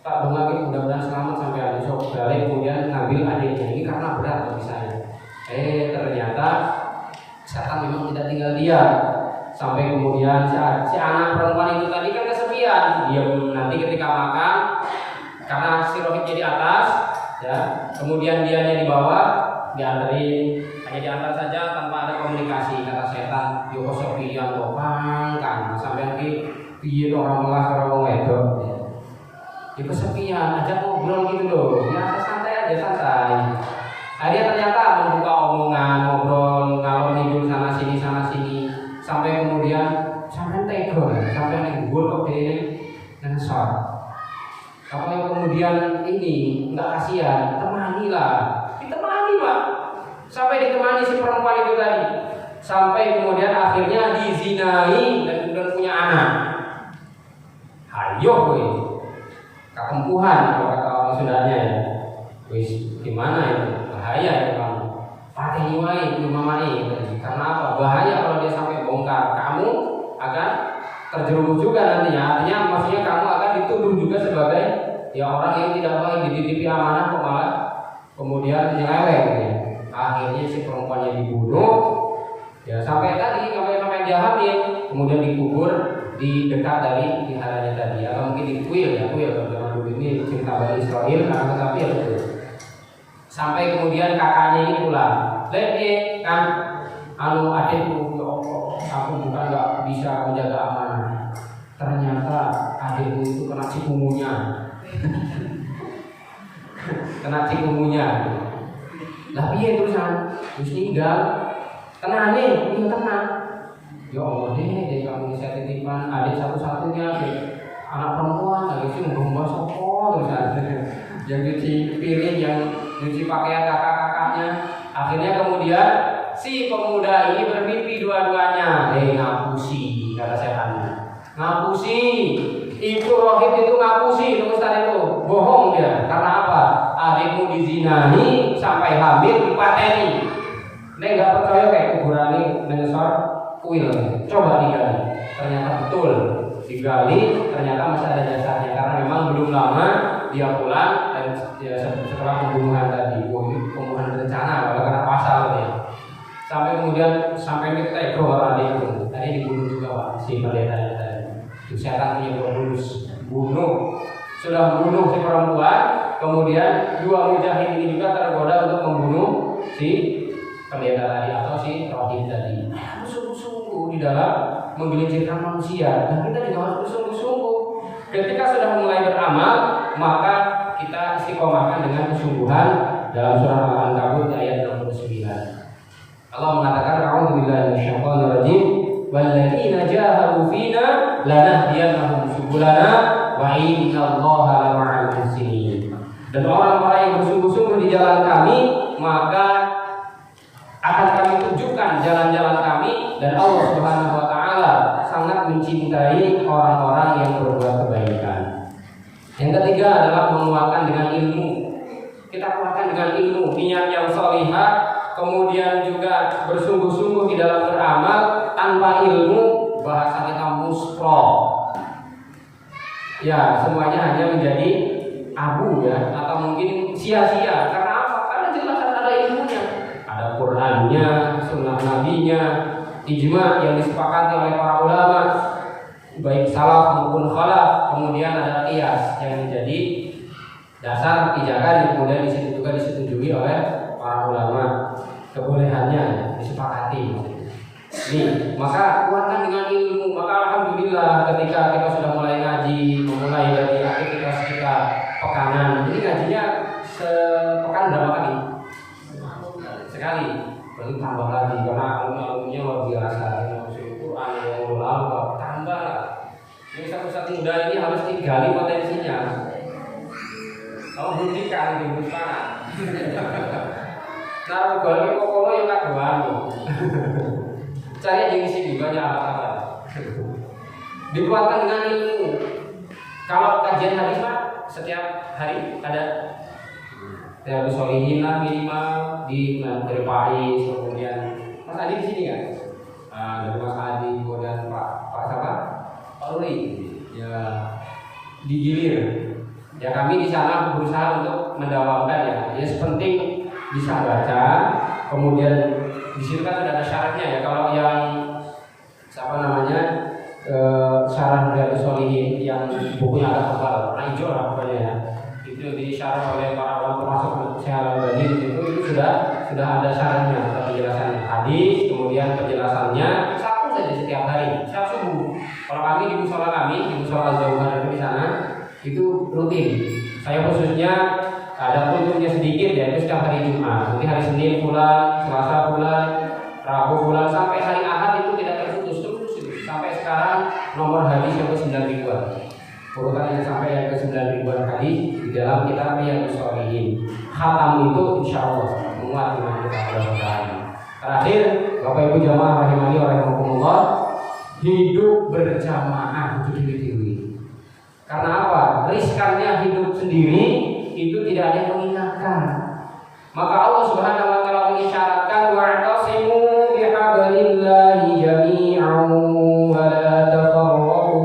tak dongake mudah-mudahan selamat sampai besok balik, kemudian ngambil adiknya. Ini karena berat bagi saya. Ternyata setan memang tidak tinggal diam. Sampai kemudian si anak perempuan itu tadi kan kesepian. Dia nanti ketika makan, karena si rohibnya di atas, ya, kemudian dianya di bawah, diantarin, hanya diantar saja tanpa ada komunikasi. Kata setan, yo kesepian kok kan, sampai nanti piye orang melas orang wedok. Ya kesepian, ajak ngobrol gitu loh, ya santai aja, santai. Dia ternyata membuka omongan, ngobrol, ngalor ngidul sana sini, sampai kemudian sampai tego, sampai naik gol kok dia ngesor. Apa yang kemudian ini nggak kasihan, ditemani Pak, sampai ditemani si perempuan itu tadi, sampai kemudian akhirnya dizinai dan kemudian punya anak. Hayo gue, ketempuhan kalau kata orang Sundanya ya, wis gimana itu, bahaya itu kamu. Fatih niwai, mamai, karena apa? Bahaya kalau dia sampai bongkar, kamu akan terjerumus juga nantinya. Artinya maksudnya kamu akan dituduh juga sebagai ya orang yang tidak baik, dititipi amanah kok malah kemudian nyeleweng ya. Akhirnya si perempuannya dibunuh. Ya sampai dia hamil, kemudian dikubur di dekat dari viharanya tadi, atau mungkin di kuil kalau zaman dulu ini cerita Bani Israel, karena tetapi ya betul. Sampai kemudian kakaknya ini pulang, lihat kan, adikku, ya Allah, aku bukan nggak bisa menjaga amanah. Ternyata adikku itu kena cikungunya, Lah piye terusan? Terus tinggal, tenang. Ya Allah deh kamu bisa titipan adik satu-satunya, anak perempuan, lagi sih mbah sopo terusan. Yang cuci piring, yang cuci pakaian kakak-kakaknya. Akhirnya kemudian si pemuda ini bermimpi dua-duanya. Ngapusi, kata setannya. Ngapusi, itu rohib itu ngapusi, itu Ustaz itu bohong dia. Karena apa? Adikmu dizinahi sampai hamil dipateni. Nek nggak percaya kayak kuburan menyesor kuil, coba digali. Ternyata betul digali, ternyata masih ada jasadnya. Karena memang belum lama dia pulang dan ya, setelah pembunuhan tadi, ini pembunuhan berencana karena pasal ya. Sampai kemudian sampai ditego adik itu, tadi dibunuh juga Pak si pendetanya tadi. Setan punya berulus, sudah membunuh si perempuan, kemudian dua mujahid ini juga tergoda untuk membunuh si pendeta tadi atau si rohib tadi. Bersungguh-sungguh di dalam menggelincirkan manusia, dan kita juga harus bersungguh-sungguh. Ketika sudah mulai beramal, maka kita istiqomahkan dengan kesungguhan dalam surah Al-Ankabut ayat 69. Allah mengatakan, "A'udzubillahi minasyaitonir rajim. Walladzina jahadu fina lanahdiyannahum subulana wa innallaha lama'al muhsinin." Dan orang-orang yang bersungguh-sungguh di jalan kami, maka akan kami tunjukkan jalan-jalan kami, dan Allah Subhanahu wa taala sangat mencintai orang-orang yang berbuat kebaikan. Yang ketiga adalah menguatkan dengan ilmu. Kita kuatkan dengan ilmu, niat yang sholihah, kemudian juga bersungguh-sungguh di dalam beramal. Tanpa ilmu, bahasa kita muspro. Ya, semuanya hanya menjadi abu ya, atau mungkin sia-sia. Karena apa? Karena jelas ada ilmunya. Ada Quran, Qurannya, sunnah nabinya, ijma yang disepakati oleh para ulama baik salaf maupun khalaf, kemudian ada qiyas yang menjadi dasar pijakan yang kemudian disitu juga disetujui oleh para ulama, kebolehannya disepakati. Nih, maka kuatkan dengan ilmu. Maka alhamdulillah ketika kita sudah mulai ngaji, memulai dari aktivitas kita pekanan. Jadi ngajinya sepekan berapa kali? Sekali. Berarti tambah lagi karena ilmunya luar biasa. Al-Quran yang ulama tambah. Ini satu-satu muda ini harus digali potensinya. Kalau belum dikali di sana. Nah, balik pokoknya yang tak doang. Cari yang isi juga apa-apa. Dikuatkan dengan ilmu. Kalau kajian hadis Pak, setiap hari ada Riyadhus Shalihin lah minimal di dari Pais, kemudian Mas Adi di sini kan? Dari Mas Adi, kemudian Pak siapa? Pak Ruli. Ya digilir. Ya kami di sana berusaha untuk mendawamkan ya. Ya sepenting bisa baca, kemudian di situ kan sudah ada syaratnya ya. Kalau yang syarah Riyadhus Shalihin yang bukunya agak tebal, warna hijau lah pokoknya ya. Itu disyarah oleh para ulama termasuk Syekh Al-Albani itu sudah ada syaratnya, penjelasannya hadis, kemudian penjelasannya satu saja setiap hari, setiap subuh. Kalau kami di musola Al-Jauhar di sana itu rutin. Saya khususnya ada kulturnya sedikit ya, itu setiap hari Jumat. Nanti hari Senin bulan, Selasa bulan, Rabu bulan sampai hari Ahad itu tidak terputus terus itu. Sampai sekarang nomor hadis yang ke-9 ribuan. Urutan yang sampai yang ke-9 ribuan hadis di dalam kitab Riyadhus Shalihin. Khatam itu insyaallah muat dengan kita mudah-mudahan. Terakhir, Bapak Ibu jamaah rahimani wa rahimakumullah, hidup berjamaah itu dewi-dewi. Karena apa? Riskannya hidup sendiri itu tidak ada yang mengingatkan. Maka Allah Subhanahu wa taala mengisyaratkan wa'tasimu bihablillahi jami'an wa la tafarraqu.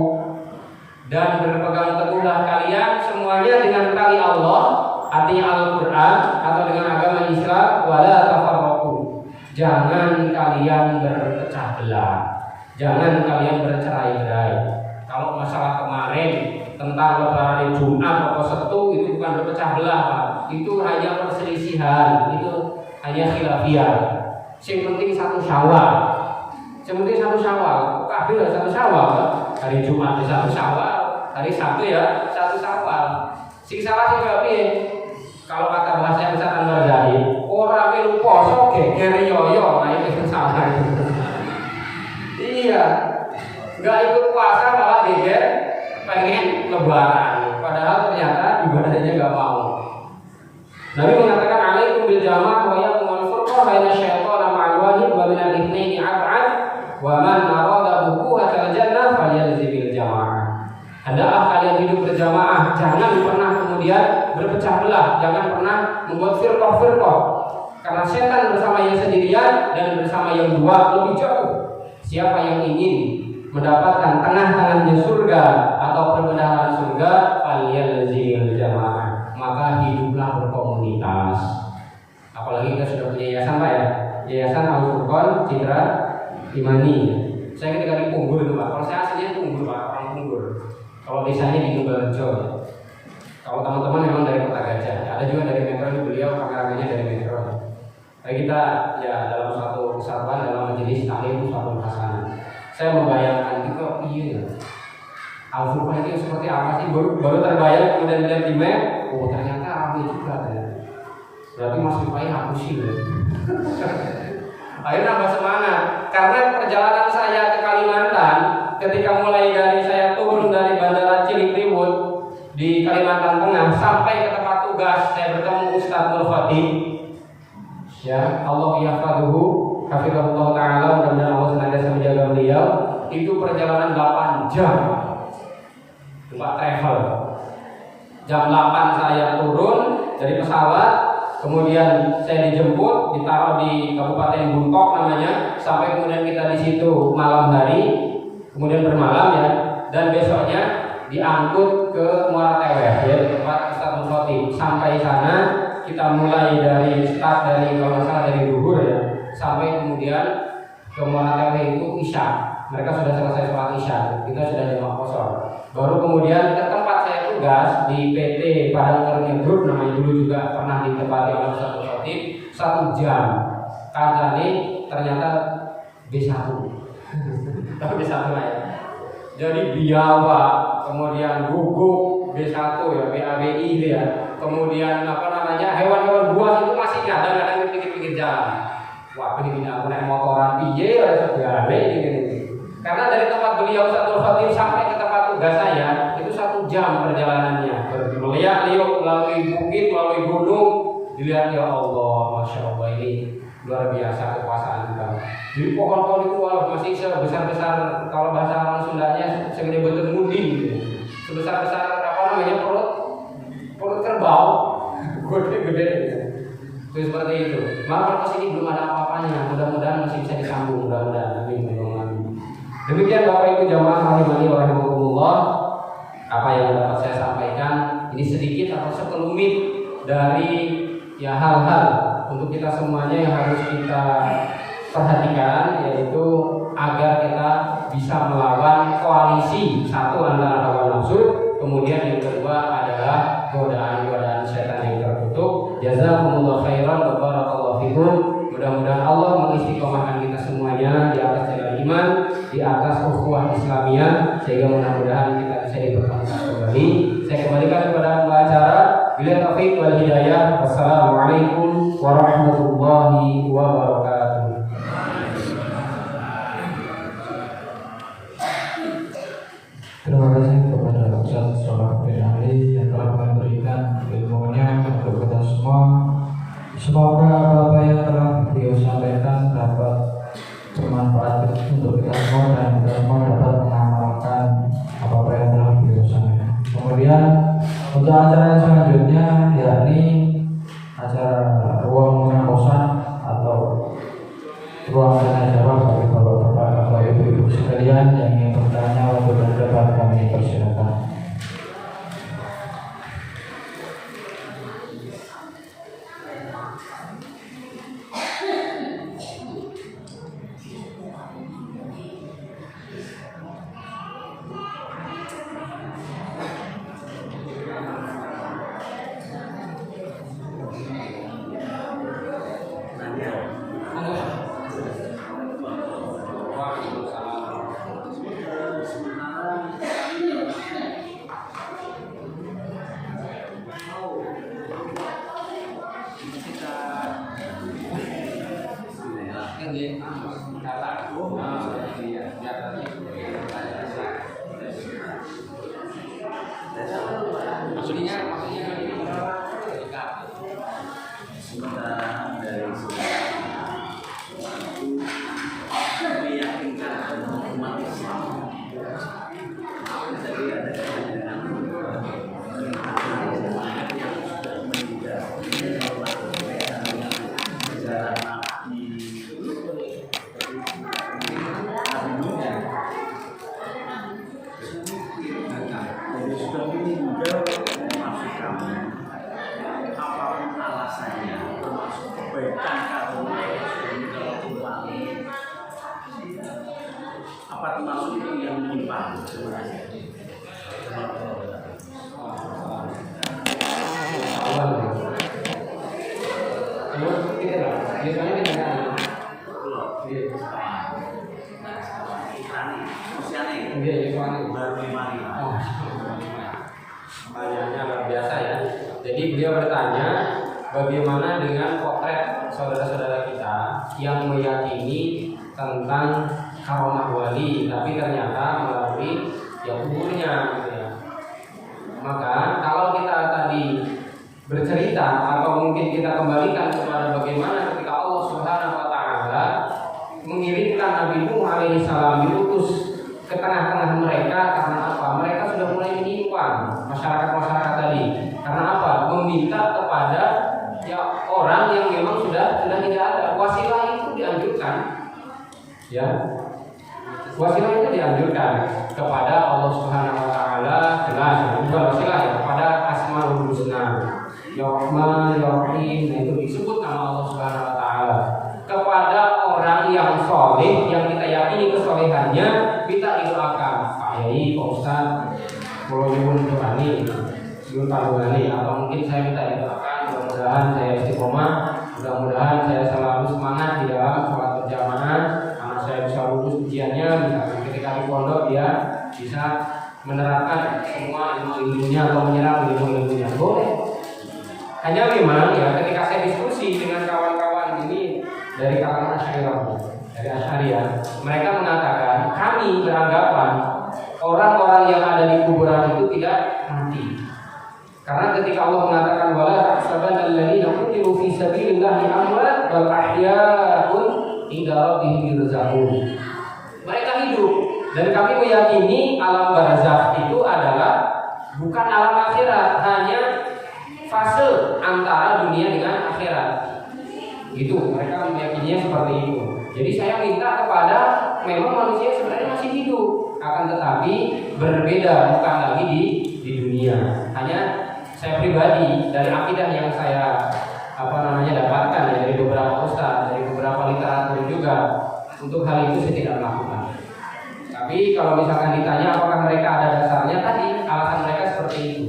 Dan berpegang teguhlah kalian semuanya dengan tali Allah, artinya Al-Qur'an atau dengan agama Islam, wa la tafarraqu. Jangan kalian berpecah belah. Jangan kalian bercerai-berai. Kalau masalah kemarin tentang lebaran Jumat atau Sabtu itu bukan berpecah belah, Pak. Itu hanya perselisihan, itu hanya khilafiyah. Yang penting satu Syawal. Yang penting satu Syawal. Kabeh satu Syawal. Hari Jumat di satu Syawal, hari Sabtu ya satu Syawal. Sing salah sing piye? Kalau kata bahasa Ustaz Anwar Zahid, ora melu poso geger yoyo, nah itu salah. Iya. Enggak ikut puasa malah geger pengen lebaran, padahal ternyata ibadahnya nggak mau. Nabi mengatakan alaikum bil jamaah wa yakum al furqah baina syaitan ma'al wahid wa min al ithnaini ab'ad wa man arada bukuhatal jannah falyalzim bil jamaah. Hendaklah kalian hidup berjamaah, jangan pernah kemudian berpecah belah, jangan pernah membuat firqah-firqah. Karena setan bersama yang sendirian dan bersama yang dua lebih jauh. Siapa yang ingin mendapatkan tengah-tengahnya surga atau perbendaharaan surga, falyalzimil jamaah, maka hiduplah berkomunitas. Apalagi kita sudah punya yayasan Pak ya, Yayasan Al-Furqan Citra Imani. Saya ketika di Punggur itu Pak, kalau saya aslinya Punggur Pak, orang Punggur. Kalau desanya di Nunggalrejo. Kalau teman-teman memang dari Kota Gajah, ada juga dari Metro, ini beliau kameramennya dari Metro. Tapi kita ya dalam satu kesatuan dalam majelis taklim suatu hasanah. Saya membayangkan itu iya. Al-Furqan itu seperti apa sih? Baru terbayang kemudian lihat di map, oh ternyata ramai juga ternyata. Berarti Mas Rifai hapus sih. Akhirnya nambah semangat karena perjalanan saya ke Kalimantan ketika mulai dari saya turun dari Bandara Cilikriwut di Kalimantan Tengah sampai ke tempat tugas saya bertemu Ustadz Nur Khatib. Ya, Allah yahfaduhu, hafizahullah ta'ala, mudah-mudahan Allah senantiasa menjaga beliau. Itu perjalanan 8 jam Pak travel. Jam 8 saya turun dari pesawat, kemudian saya dijemput, ditaruh di Kabupaten Buntok namanya, sampai kemudian kita di situ malam hari, kemudian bermalam ya, dan besoknya diangkut ke Muara Teweh, ya, tempat Ustadz Mufti. Sampai sana kita mulai dari start dari kalau nggak salah dari Duhur ya, sampai kemudian ke Muara Tewe itu Isya. Mereka sudah selesai sholat Isya, kita sudah jamaah kosor. Baru kemudian ke tempat saya tugas di PT Padang Karunia Group, namanya dulu juga pernah ditempati oleh satu khotib, 1 jam. Kancane ternyata B1. Tapi B1 lah ya. Jadi biawa, kemudian guguk B1 ya, BABI itu ya. Kemudian apa namanya, hewan-hewan buas itu masih kadang-kadang di pinggir jalan. Wah, ini aku naik motoran piye ada segala ini. Karena dari tempat beliau satu khotib sampai ke tempat tugas saya itu 1 jam perjalanannya. Berliak-liuk melalui bukit, melalui gunung. Dilihat, ya Allah, masya Allah, ini luar biasa kekuasaan Tuhan. Di pohon-pohon itu masih sebesar-besar, kalau bahasa orang Sundanya segede benteng mudi gitu. Sebesar-besar apa namanya, perut kerbau, gede-gede gitu. Itu seperti itu. Maka pas ini belum ada apa-apanya. Mudah-mudahan masih bisa disambung. Mudah-mudahan. Amin. Demikian Bapak Ibu jamaah rahimani wa rahimakumullah. Apa yang dapat saya sampaikan ini sedikit atau sekelumit dari ya hal-hal untuk kita semuanya yang harus kita perhatikan, yaitu agar kita bisa melawan koalisi satu antara hawa nafsu, kemudian yang kedua adalah godaan-godaan setan yang tertutup. Jazakumullah khairan wa barakallahu fikum. Mudah-mudahan Allah mengistiqomahkan kita semuanya di atas jalan iman, di atas ukhuwah Islamiyah, sehingga mudah-mudahan kita bisa dipertemukan kembali. Saya kembalikan kepada pembicara. Bila taufiq wal hidayah. Wassalamualaikum warahmatullahi wabarakatuh. Terima kasih kepada Ustaz Sholeh bin Ali yang telah memberikan ilmunya untuk kita semua. Semoga apa yang telah beliau sampaikan dapat bermanfaat untuk kita semua dan kita semua dapat mengamalkan apa yang telah beliau sampaikan. Kemudian untuk acara yang selanjutnya, yakni acara ruang munakosan atau ruang tanya jawab bagi bapak-bapak atau ibu-ibu sekalian yang ingin bertanya atau berdebat, kami persilakan. Apa termasuk itu yang menyimpang? Pertanyaannya luar biasa ya. Jadi beliau bertanya, bagaimana dengan potret saudara-saudara kita yang meyakini tentang karomah wali, tapi ternyata melalui kuburnya, gitu ya. Maka kalau kita tadi bercerita atau mungkin kita kembalikan kepada bagaimana ketika Allah Subhanahu wa taala mengirimkan Nabi Nuh alaihi salam diutus ke tengah-tengah mereka, karena apa? Mereka sudah mulai menyimpang masyarakat tadi. Karena apa? Meminta kepada orang yang memang sudah tidak ada. Wasilah itu dianjurkan. Ya. Wasilah itu dianjurkan kepada Allah Subhanahu wa taala, jelas bukan wasilah ya, kepada Asmaul Husna. Ya Rahman, Ya Rahim, itu disebut nama Allah Subhanahu wa taala. kepada orang yang soleh yang kita yakini kesolehannya, kita didoakan Pak Yai, Pak Ustaz, kalau nyuwun doani, nyuwun panduani, atau mungkin saya minta didoakan mudah-mudahan saya istiqomah, mudah-mudahan saya selalu semangat di dalam sholat berjamaah, anak saya bisa lulus ujiannya, misalkan ketika di pondok dia bisa menerapkan semua ilmu-ilmunya atau menyerap ilmu-ilmunya, boleh. Hanya memang ya ketika saya diskusi dengan kawan-kawan ini dari kalangan Asy'ariyah, dari Asy'ariyah, mereka mengatakan kami beranggapan orang-orang yang ada di kuburan itu tidak mati. Karena ketika Allah mengatakan wala tahsabanna alladziina qutilu fi sabilillahi amwat bal ahya'un 'inda rabbihim yurzaqun. Mereka hidup dan kami meyakini alam barzakh itu adalah bukan alam akhirat, hanya fase antara dunia dengan akhirat. Gitu, mereka meyakininya seperti itu. Jadi saya minta kepada memang manusia sebenarnya masih hidup, akan tetapi berbeda bukan lagi di dunia. Hanya saya pribadi dari akidah yang saya dapatkan ya, dari beberapa ustaz, dari beberapa literatur juga, untuk hal itu saya tidak melakukan. Tapi kalau misalkan ditanya apakah mereka ada dasarnya, tadi alasan mereka seperti itu.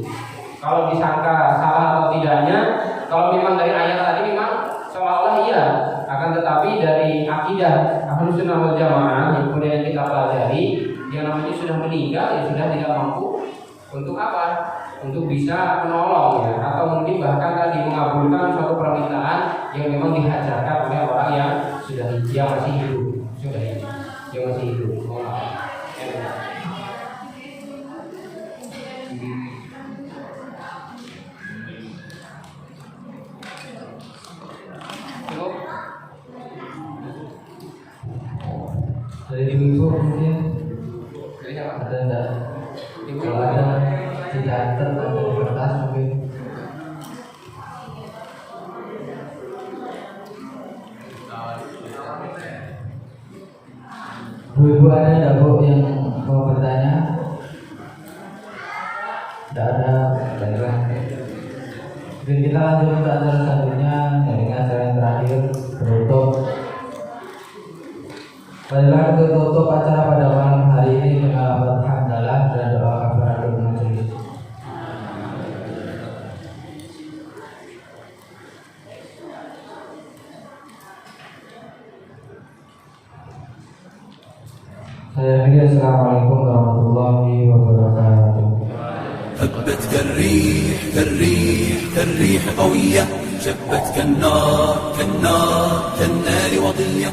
Kalau disangka salah atau tidaknya, kalau memang dari ayat tadi memang seolah-olah iya, akan tetapi dari akidah Ahlus Sunnah wal Jamaah yang kemudian kita pelajari, yang namanya sudah meninggal ya sudah tidak mampu untuk apa? Untuk bisa menolong ya, atau mungkin bahkan tadi mengabulkan suatu permintaan yang memang dihajarkan oleh orang yang sudah masih hidup, yang masih hidup. Dari ibu mungkin ada enggak? Kalau ada dicatat ada di kertas mungkin. Bu ada enggak Bu yang mau bertanya? Tidak ada, baiklah. Mungkin kita lanjut ke acara selanjutnya, dari acara yang terakhir penutup. Baiklah, kita tutup acara pada malam hari ini dengan berhamdalah dan doa kafaratul majelis. Saya akhiri, assalamualaikum warahmatullahi wabarakatuh. هبت كالريح كالريح كالريح قوية، شبت كالنار كالنار كالنار وضية.